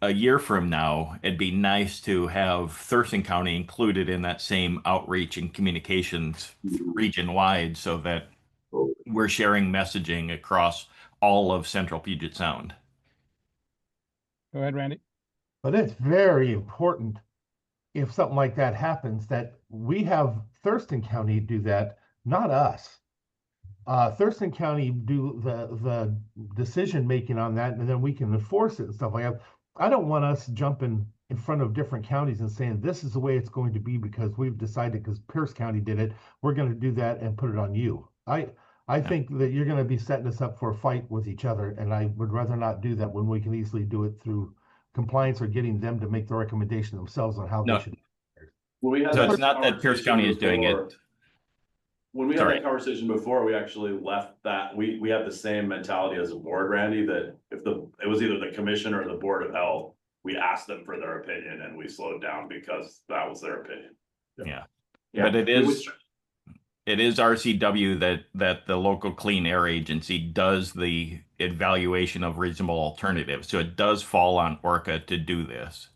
a year from now, it'd be nice to have Thurston County included in that same outreach and communications region wide, so that we're sharing messaging across all of central Puget Sound. Go ahead, Randy. But it's very important, if something like that happens, that we have Thurston County do that, not us. Thurston County do the decision making on that, and then we can enforce it and stuff like that. I don't want us jumping in front of different counties and saying this is the way it's going to be because we've decided, because Pierce County did it, we're going to do that and put it on you. I think that you're going to be setting us up for a fight with each other, and I would rather not do that when we can easily do it through compliance or getting them to make the recommendation themselves on how No. they should. When we had So that it's not that Pierce conversation County is doing it. before- When we had Sorry. that conversation before, we actually left that, we had the same mentality as a board, Randy, that if it was either the commission or the Board of Health, we asked them for their opinion and we slowed down because that was their opinion. Yeah. Yeah, But it we would is RCW that the local clean air agency does the evaluation of reasonable alternatives. So it does fall on ORCAA to do this.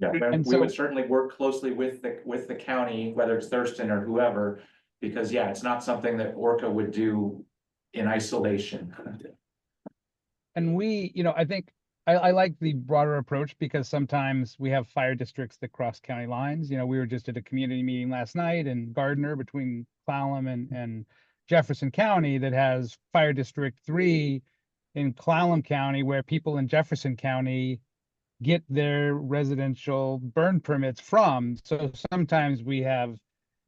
Yeah, And and we so- would certainly work closely with the county, whether it's Thurston or whoever, because yeah, it's not something that ORCAA would do in isolation. And we, I think I like the broader approach, because sometimes we have fire districts that cross county lines. We were just at a community meeting last night in Gardner between Clallam and Jefferson County that has Fire District 3 in Clallam County, where people in Jefferson County get their residential burn permits from. So sometimes we have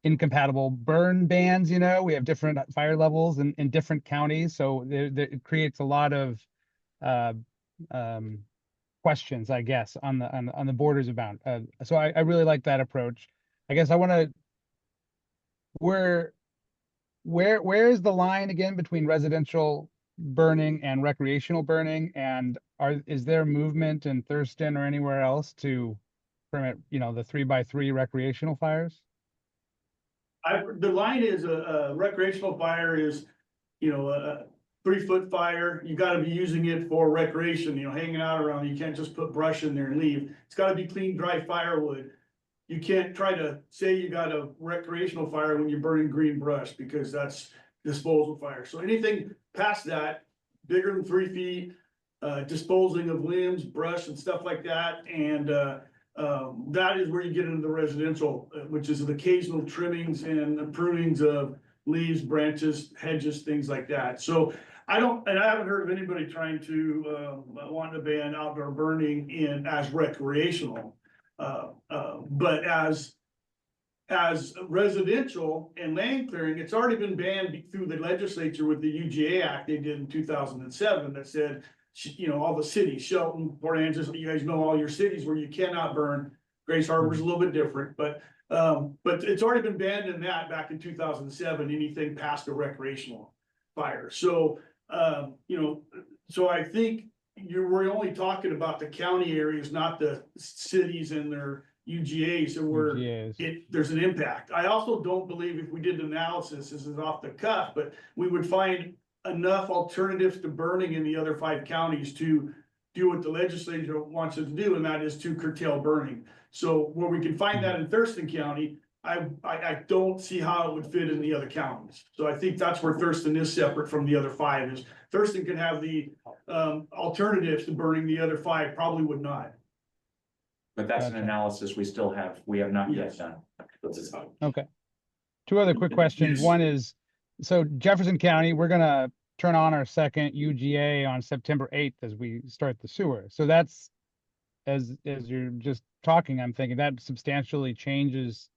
incompatible burn bans, we have different fire levels in different counties. So it creates a lot of questions, I guess, on the borders about. So I really like that approach. I guess I want to. Where is the line again between residential burning and recreational burning? And is there movement in Thurston or anywhere else to permit, the 3x3 recreational fires? The line is a recreational fire is, a 3-foot fire. You gotta be using it for recreation, hanging out around. You can't just put brush in there and leave. It's gotta be clean, dry firewood. You can't try to say you got a recreational fire when you're burning green brush, because that's disposal fire. So anything past that, bigger than 3 feet, disposing of limbs, brush and stuff like that. And, that is where you get into the residential, which is the occasional trimmings and prunings of leaves, branches, hedges, things like that. So I haven't heard of anybody trying to, want to ban outdoor burning as recreational. But as residential and land clearing, it's already been banned through the legislature with the UGA Act they did in 2007 that said, all the cities, Shelton, Port Angeles, you guys know all your cities where you cannot burn. Grace Harbor is a little bit different, but it's already been banned in that back in 2007, anything past a recreational fire. So, so I think we're only talking about the county areas, not the cities and their UGAs and where UGAs. there's an impact. I also don't believe if we did an analysis, this is off the cuff, but we would find enough alternatives to burning in the other 5 counties to do what the legislature wants us to do, and that is to curtail burning. So where we can find that in Thurston County, I don't see how it would fit in the other counties. So I think that's where Thurston is separate from the other 5, is Thurston can have the alternatives to burning, the other 5 probably would not. But that's an Gotcha. analysis we have not yet Yes. done. That's his time. Okay. 2 other quick questions. Yes. One is, so Jefferson County, we're gonna turn on our second UGA on September 8th as we start the sewer. So that's, as you're just talking, I'm thinking that substantially changes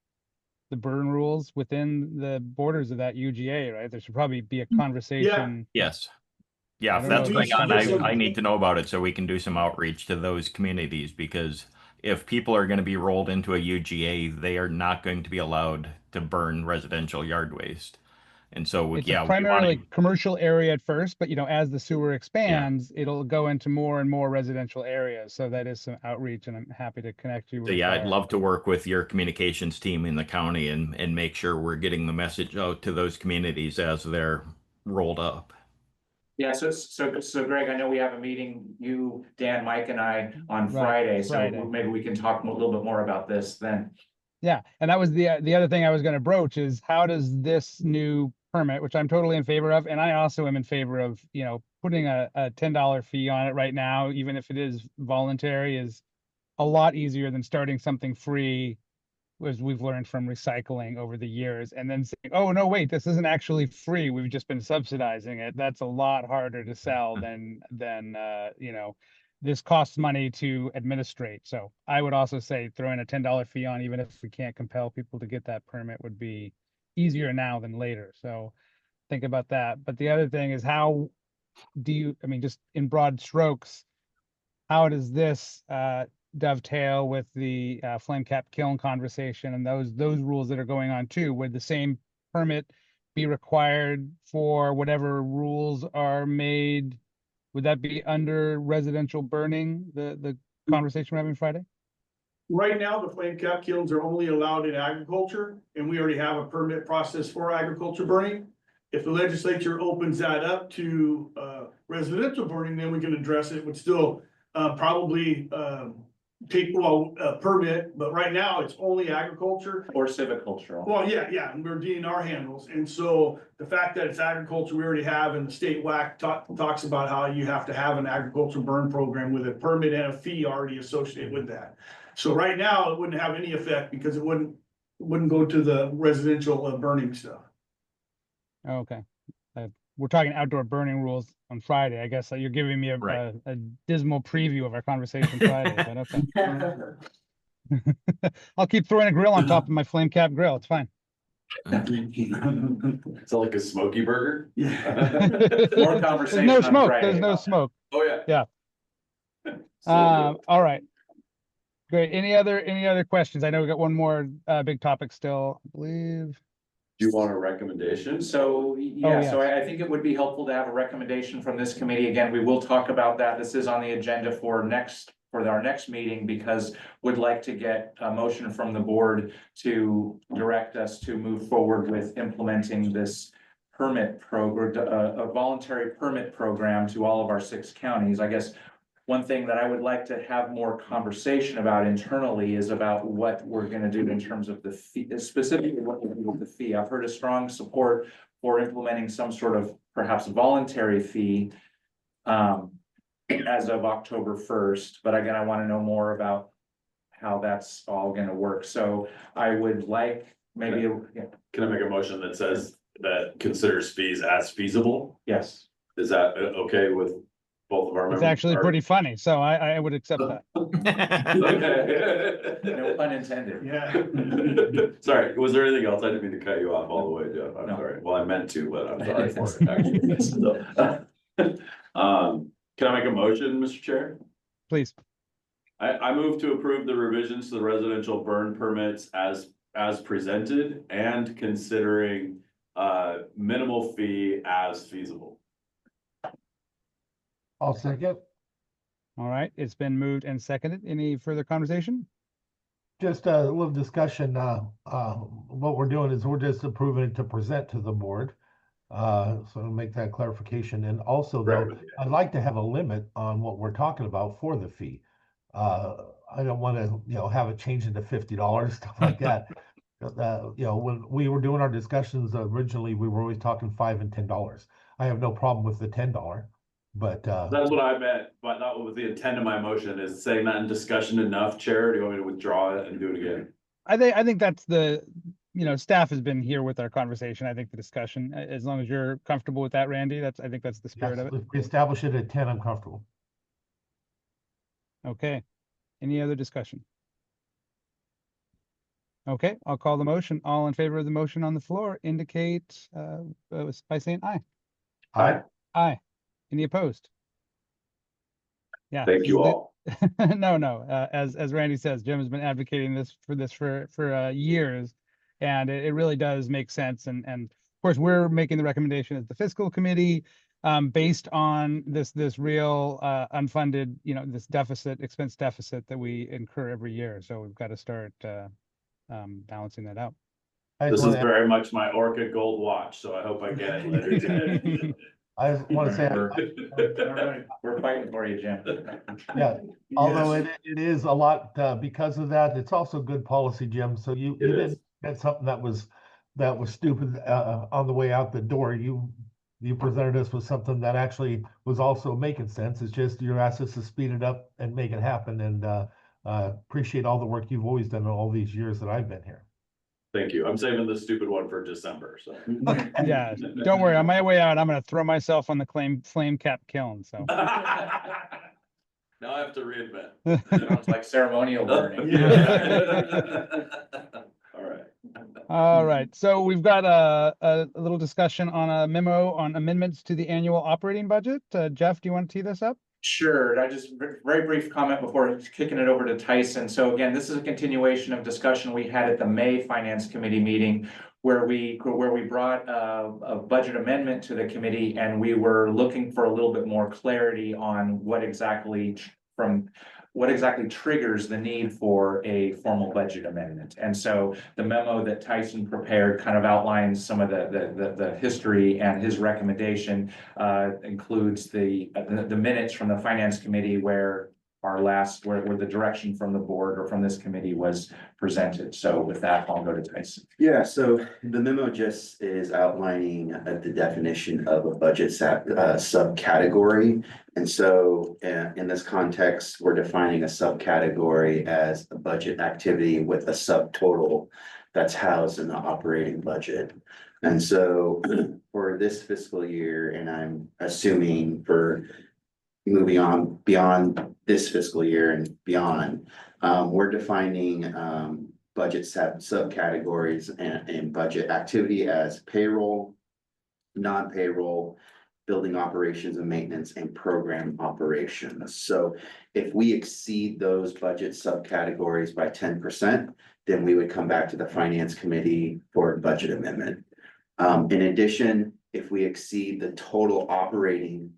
the burn rules within the borders of that UGA, right? There should probably be a conversation. Yes. Yeah, I if don't that's know. going on, There's I some- need to know about it so we can do some outreach to those communities, because if people are going to be rolled into a UGA, they are not going to be allowed to burn residential yard waste. And so, It's yeah, a we primarily want commercial area at first, but as the sewer expands, it'll go into more and more residential areas. So that is some outreach, and I'm happy to connect you to, with yeah, I'd our- love to work with your communications team in the county and make sure we're getting the message out to those communities as they're rolled up. Yeah, so Greg, I know we have a meeting, you, Dan, Mike and I on Right, Friday, so Friday. maybe we can talk a little bit more about this then. Yeah, and that was the other thing I was going to broach is how does this new permit, which I'm totally in favor of, and I also am in favor of, putting a $10 fee on it right now, even if it is voluntary, is a lot easier than starting something free, as we've learned from recycling over the years, and then saying, oh, no, wait, this isn't actually free. We've just been subsidizing it. That's a lot harder to sell than this costs money to administrate. So I would also say throwing a $10 fee on, even if we can't compel people to get that permit, would be easier now than later. So think about that. But the other thing is, how do you, just in broad strokes, how does this dovetail with the flame cap kiln conversation and those rules that are going on too? Would the same permit be required for whatever rules are made? Would that be under residential burning, the conversation we're having Friday? Right now, the flame cap kilns are only allowed in agriculture, and we already have a permit process for agriculture burning. If the legislature opens that up to residential burning, then we can address it. It would still probably take a permit, but right now it's only agriculture. Or civicultural. Well, yeah, and we're DNR handles, and so the fact that it's agriculture, we already have, and the state WAC talks about how you have to have an agriculture burn program with a permit and a fee already associated with that. So right now, it wouldn't have any effect because it wouldn't go to the residential burning stuff. Okay. We're talking outdoor burning rules on Friday. I guess you're giving me Right. a dismal preview of our conversation Friday, but okay. I'll keep throwing a grill on top of my flame cap grill. It's fine. Is that like a smoky burger? Yeah. More There's conversation no on smoke. Friday There's no about that. smoke. Oh, yeah. Yeah. So All right. Great. Any other questions? I know we got one more big topic still, I believe. do you want a recommendation? So, yeah, so yes. I think it would be helpful to have a recommendation from this committee. Again, we will talk about that. This is on the agenda for our next meeting, because would like to get a motion from the board to direct us to move forward with implementing this permit program, a voluntary permit program to all of our 6 counties. I guess one thing that I would like to have more conversation about internally is about what we're gonna do in terms of the fee, specifically what we're doing with the fee. I've heard a strong support for implementing some sort of perhaps voluntary fee as of October 1st, but again, I wanna know more about how that's all gonna work. So I would like maybe, Can I make a motion that says that considers fees as feasible? yes. Is that okay with both of our members? It's actually pretty funny, so I would accept that. Okay. No pun intended. Yeah. Sorry, was there anything else? I didn't mean to cut you off all the way, Jeff. I'm No. sorry. Well, I meant to, but I'm sorry for it, actually. So, can I make a motion, Mr. Chair? Please. I move to approve the revisions to the residential burn permits as presented and considering minimal fee as feasible. I'll second. All right. It's been moved and seconded. Any further conversation? Just a little discussion, what we're doing is we're just approving it to present to the board. So to make that clarification, and also Right, though, I'd like to have a limit on what we're talking about for the fee. I don't want to, have it change into $50, stuff like that. When we were doing our discussions originally, we were always talking $5 and $10. I have no problem with the $10, but That's what I meant, but that was the intent of my motion, is saying that in discussion enough, Chair, do you want me to withdraw it and do it again? I think that's staff has been here with our conversation. I think the discussion, as long as you're comfortable with that, Randy, I think that's the spirit yes, of it. if we establish it at 10, I'm comfortable. Okay. Any other discussion? Okay, I'll call the motion. All in favor of the motion on the floor indicate by saying aye. Aye. Aye. Any opposed? Yeah. Thank this you is the- all. No. As Randy says, Jim has been advocating this for years, and it really does make sense. And of course, we're making the recommendation as the fiscal committee, based on this real unfunded, this expense deficit that we incur every year. So we've got to start balancing that out. I This just is want to, very much my ORCAA gold watch, so I hope I get it later today. I just want to say, All right, we're fighting for you, Jim. yeah, although it is a lot, because of that, it's also good policy, Jim. So you It is. didn't get something that was stupid, on the way out the door. You presented us with something that actually was also making sense. It's just you asked us to speed it up and make it happen. And, appreciate all the work you've always done in all these years that I've been here. Thank you. I'm saving the stupid one for December, so. Yeah, don't worry. On my way out, I'm going to throw myself on the flame cap kiln. So Now I have to reinvent. Sounds like ceremonial burning. All right. all right. So we've got a little discussion on a memo on amendments to the annual operating budget. Jeff, do you want to tee this up? Sure, I just, very brief comment before kicking it over to Tyson. So again, this is a continuation of discussion we had at the May Finance Committee meeting where we brought a budget amendment to the committee, and we were looking for a little bit more clarity on what exactly triggers the need for a formal budget amendment. And so the memo that Tyson prepared kind of outlines some of the history, and his recommendation includes the minutes from the Finance Committee where where the direction from the board or from this committee was presented. So with that, I'll go to Tyson. Yeah, so the memo just is outlining the definition of a budget subcategory. And so in this context, we're defining a subcategory as a budget activity with a subtotal that's housed in the operating budget. And so for this fiscal year, and I'm assuming for moving on beyond this fiscal year and beyond, we're defining budget subcategories and budget activity as payroll, non-payroll, building operations and maintenance, and program operations. So if we exceed those budget subcategories by 10%, then we would come back to the Finance Committee for a budget amendment. In addition, if we exceed the total operating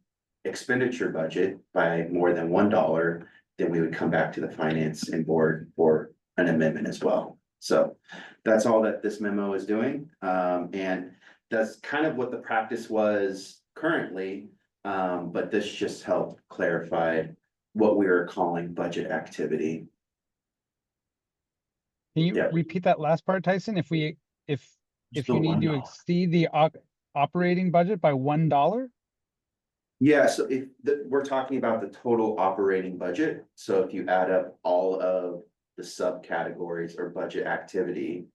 expenditure budget by more than $1, then we would come back to the finance and board for an amendment as well. So that's all that this memo is doing. And that's kind of what the practice was currently. But this just helped clarify what we were calling budget activity. Can you Yeah. repeat that last part, Tyson? If you Still need to $1. exceed the operating budget by $1? Yeah, so we're talking about the total operating budget. So if you add up all of the subcategories or budget activity,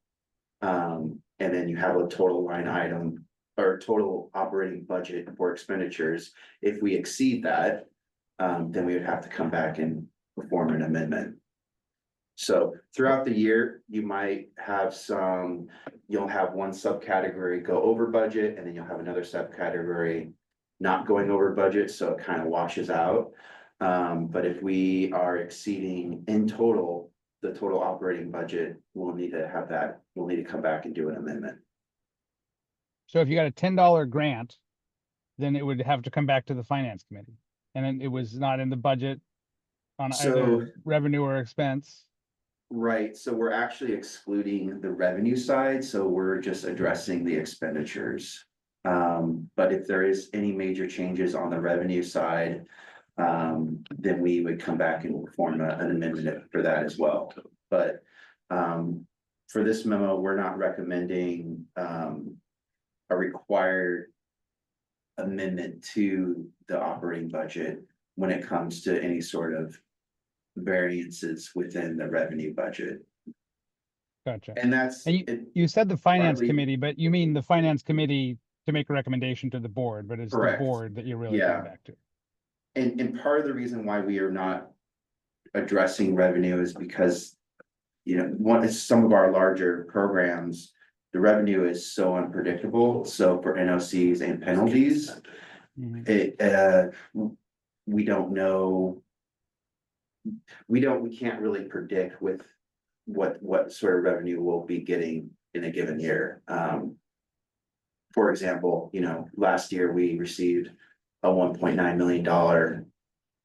and then you have a total line item or total operating budget for expenditures, if we exceed that, then we would have to come back and perform an amendment. So throughout the year, you might have you'll have one subcategory go over budget, and then you'll have another subcategory not going over budget, so it kind of washes out. But if we are exceeding in total, the total operating budget, we'll need to come back and do an amendment. So if you got a $10 grant, then it would have to come back to the Finance Committee. And then it was not in the budget on So- either revenue or expense. Right, so we're actually excluding the revenue side, so we're just addressing the expenditures. But if there is any major changes on the revenue side, then we would come back and form an amendment for that as well. But, for this memo, we're not recommending, a required amendment to the operating budget when it comes to any sort of variances within the revenue budget. Gotcha. And that's, And you said the finance partly- committee, but you mean the finance committee to make a recommendation to the board, but it's the Correct. board that you're really Yeah. going back to. and part of the reason why we are not addressing revenue is because, you know, one is some of our larger programs, the revenue is so unpredictable. So for NOCs and penalties, Mhm. we don't know. We can't really predict with what sort of revenue we'll be getting in a given year. For example, you know, last year we received a $1.9 million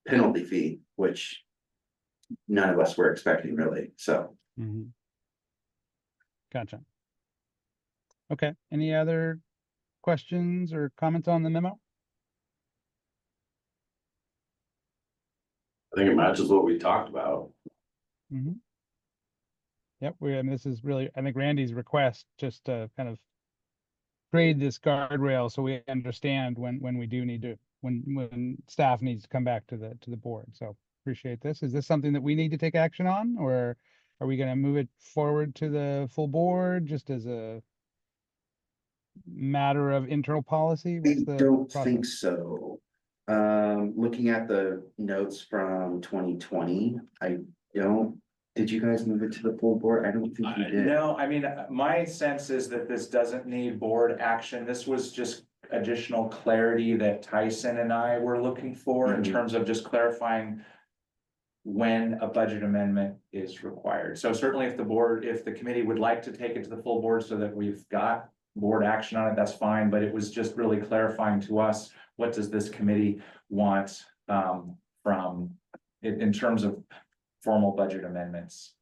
penalty fee, which none of us were expecting really, so. Mhm. Gotcha. Okay, any other questions or comments on the memo? I think it matches what we talked about. Mhm. Yep, and this is really, I think Randy's request, just to kind of create this guardrail so we understand when we do need to, when staff needs to come back to the board. So appreciate this. Is this something that we need to take action on, or are we gonna move it forward to the full board just as a matter of internal policy? I What's the don't process? think so. Looking at the notes from 2020, I don't, did you guys move it to the full board? I don't think you did. No, I mean, my sense is that this doesn't need board action. This was just additional clarity that Tyson and I were looking for in Mhm. terms of just clarifying when a budget amendment is required. So certainly if the committee would like to take it to the full board so that we've got board action on it, that's fine, but it was just really clarifying to us, what does this committee want from in terms of formal budget amendments?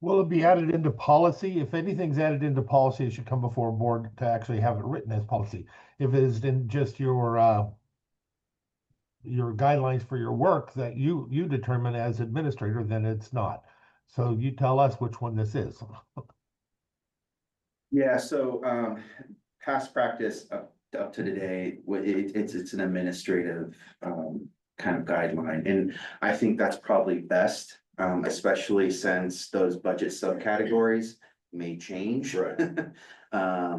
Will it be added into policy? If anything's added into policy, it should come before a board to actually have it written as policy. If it is in just your guidelines for your work that you determine as administrator, then it's not. So you tell us which one this is. Yeah, so past practice up to today, it's an administrative kind of guideline, and I think that's probably best, especially since those budget subcategories may change. Right.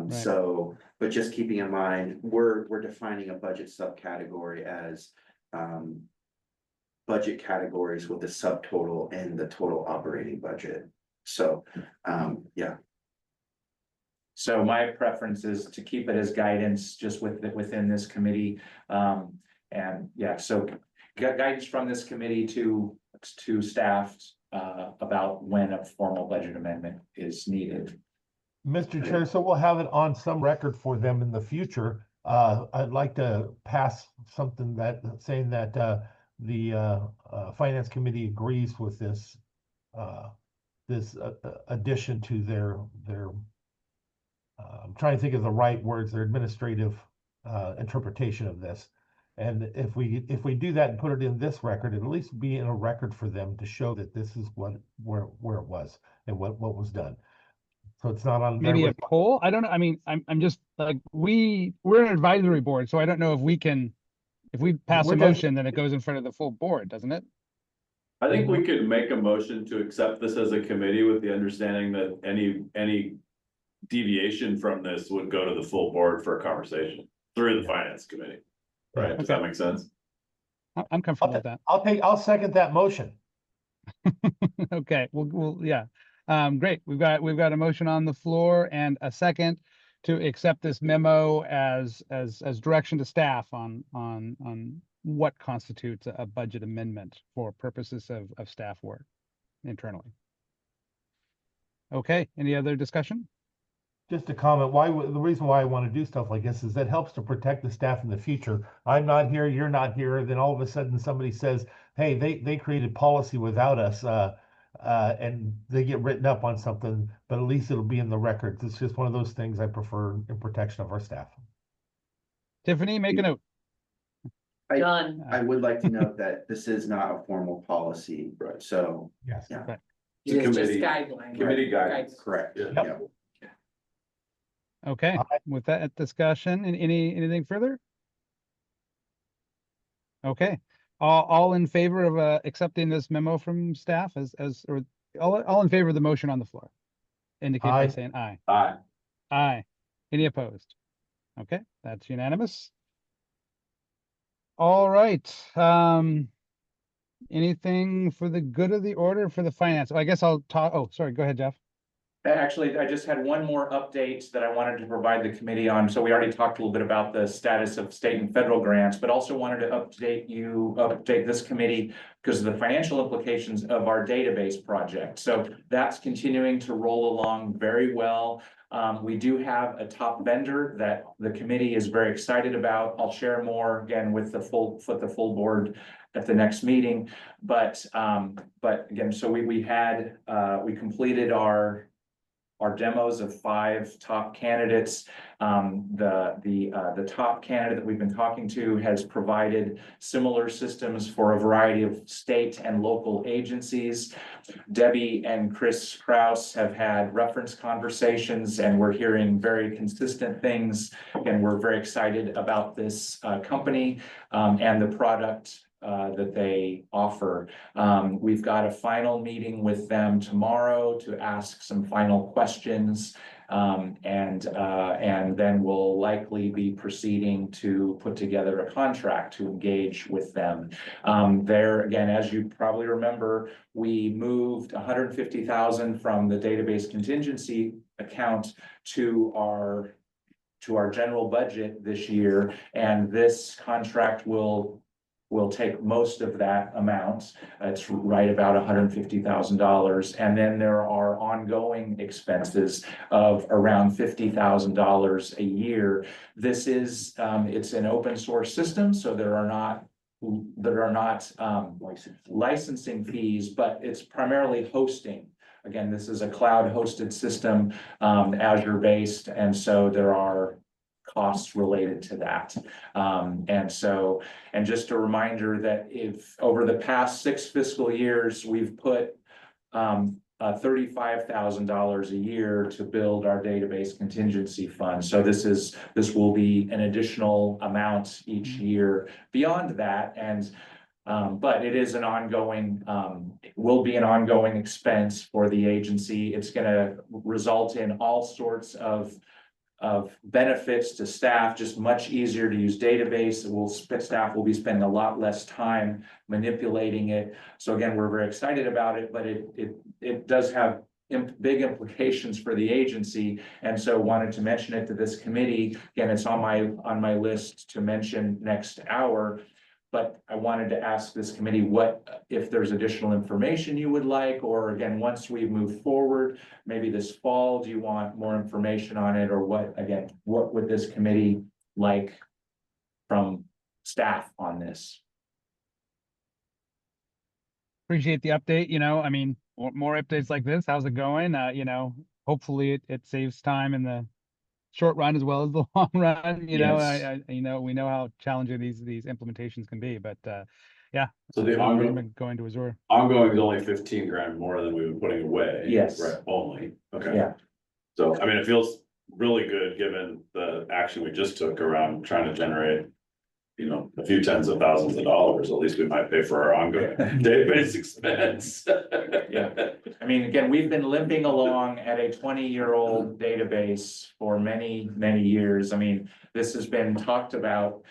So, but just keeping in mind, we're defining a budget subcategory as budget categories with the subtotal and the total operating budget. So, yeah. So my preference is to keep it as guidance just within this committee. And yeah, so guidance from this committee to staff about when a formal budget amendment is needed. Mr. Chair, so we'll have it on some record for them in the future. I'd like to pass something that saying that the Finance Committee agrees with this addition to their I'm trying to think of the right words, their administrative interpretation of this. And if we do that and put it in this record, it'll at least be in a record for them to show that this is where it was and what was done. So it's not on Maybe their a poll? I don't know. I mean, I'm just like, we're an advisory board, so I don't know if we pass We're a just- motion, then it goes in front of the full board, doesn't it? I think we could make a motion to accept this as a committee with the understanding that any deviation from this would go to the full board for a conversation through the finance committee. Right, does that Okay. make sense? I'm comfortable with that. I'll second that motion. Okay, yeah. Great. We've got a motion on the floor and a second to accept this memo as direction to staff on what constitutes a budget amendment for purposes of staff work internally. Okay, any other discussion? Just a comment, the reason why I want to do stuff like this is that helps to protect the staff in the future. I'm not here, you're not here, then all of a sudden somebody says, hey, they created policy without us. and they get written up on something, but at least it'll be in the records. It's just one of those things I prefer in protection of our staff. Tiffany, make a note. Done. I would like to note that this is not a formal policy, Right. so, Yes. yeah, It's a It's just committee- guidelines. Committee guidance. correct, Yeah. yeah. Okay, with that discussion, and anything further? Okay, all in favor of accepting this memo from staff or all in favor of the motion on the floor? Indicate by Aye. saying aye. Aye. Aye. Any opposed? Okay, that's unanimous. All right, anything for the good of the order for the finance? I guess I'll talk, oh, sorry, go ahead, Jeff. Actually, I just had one more update that I wanted to provide the committee on. So we already talked a little bit about the status of state and federal grants, but also wanted to update this committee because of the financial implications of our database project. So that's continuing to roll along very well. We do have a top vendor that the committee is very excited about. I'll share more again with the full board at the next meeting. But again, so we completed our demos of 5 top candidates. The top candidate that we've been talking to has provided similar systems for a variety of state and local agencies. Debbie and Chris Kraus have had reference conversations, and we're hearing very consistent things. And we're very excited about this company and the product that they offer. We've got a final meeting with them tomorrow to ask some final questions. And then we'll likely be proceeding to put together a contract to engage with them. There, again, as you probably remember, we moved $150,000 from the database contingency account to our general budget this year, and this contract will take most of that amount. It's right about $150,000. And then there are ongoing expenses of around $50,000 a year. This is, it's an open source system, so there are not licensing fees, but it's primarily hosting. Again, this is a cloud hosted system, Azure based, and so there are costs related to that. And just a reminder that if over the past 6 fiscal years, we've put $35,000 a year to build our database contingency fund. So this will be an additional amount each year beyond that. And but it is an ongoing, will be an ongoing expense for the agency. It's going to result in all sorts of benefits to staff, just much easier to use database. Staff will be spending a lot less time manipulating it. So again, we're very excited about it, but it does have big implications for the agency. And so wanted to mention it to this committee. Again, it's on my list to mention next hour. But I wanted to ask this committee if there's additional information you would like, or again, once we move forward, maybe this fall, do you want more information on it, or what would this committee like from staff on this? Appreciate the update. I mean, more updates like this. How's it going? Hopefully it saves time in the short run as well as the long run. Yes. We know how challenging these implementations can be, but yeah. So the going to Azure. ongoing is only 15 grand more than we've been putting away. Yes. Right, only, okay. Yeah. So, I mean, it feels really good, given the action we just took around trying to generate, a few tens of thousands of dollars. At least we might pay for our ongoing database expense. Yeah. I mean, again, we've been limping along at a 20-year-old database for many, many years. I mean, this has been talked about.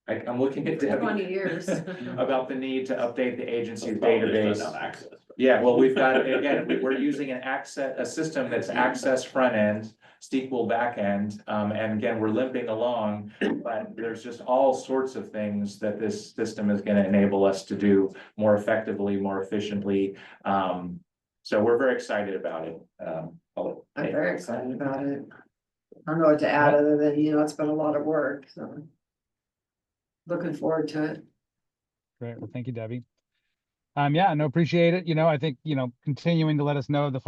I'm looking at Debbie. 20 years. About the need to update the agency's Probably shut database. down access. Yeah, well, we've got, again, we're using a system that's access front end, SQL back end. And again, we're limping along, but there's just all sorts of things that this system is going to enable us to do more effectively, more efficiently. So we're very excited about it. I'm very excited about it. I don't know what to add other than, it's been a lot of work, so. Looking forward to it. Great. Well, thank you, Debbie. Yeah, no, appreciate it. I think, continuing to let us know the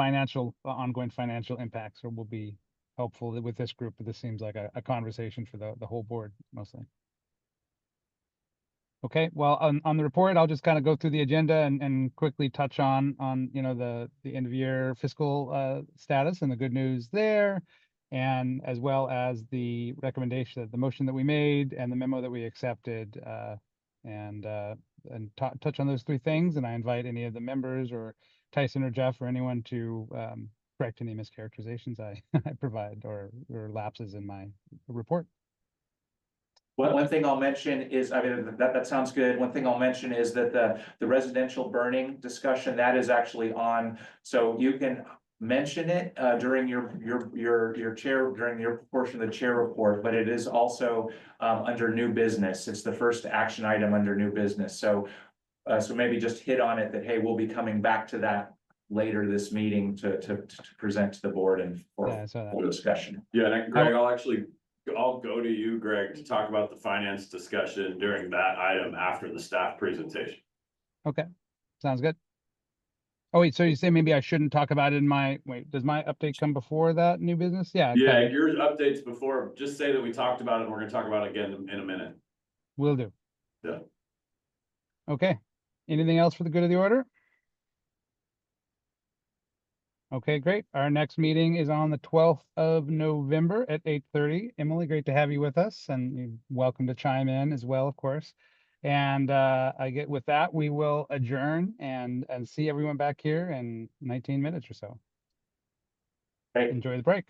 ongoing financial impacts will be helpful with this group, but this seems like a conversation for the whole board mostly. Okay, well, on the report, I'll just kind of go through the agenda and quickly touch on, the end of year fiscal, status and the good news there. And as well as the recommendation, the motion that we made and the memo that we accepted, and touch on those three things. And I invite any of the members or Tyson or Jeff or anyone to, correct any mischaracterizations I provide or lapses in my report. One thing I'll mention is, I mean, that sounds good. One thing I'll mention is that the residential burning discussion, that is actually on, so you can mention it during your chair, during your portion of the chair report, but it is also under new business. It's the first action item under new business. So maybe just hit on it that, hey, we'll be coming back to that later this meeting to present to the board and Yeah, I saw that. for discussion. Yeah, and Greg, I'll go to you, Greg, to talk about the finance discussion during that item after the staff presentation. Okay, sounds good. Oh, wait, so you say maybe I shouldn't talk about it does my update come before that new business? Yeah. Yeah, Okay, your updates before, just say that we talked about it, and we're gonna talk about it again in a minute. will do. Yeah. Okay, anything else for the good of the order? Okay, great. Our next meeting is on the 12th of November at 8:30. Emily, great to have you with us, and you're welcome to chime in as well, of course. And with that, we will adjourn and see everyone back here in 19 minutes or so. Great. Enjoy the break.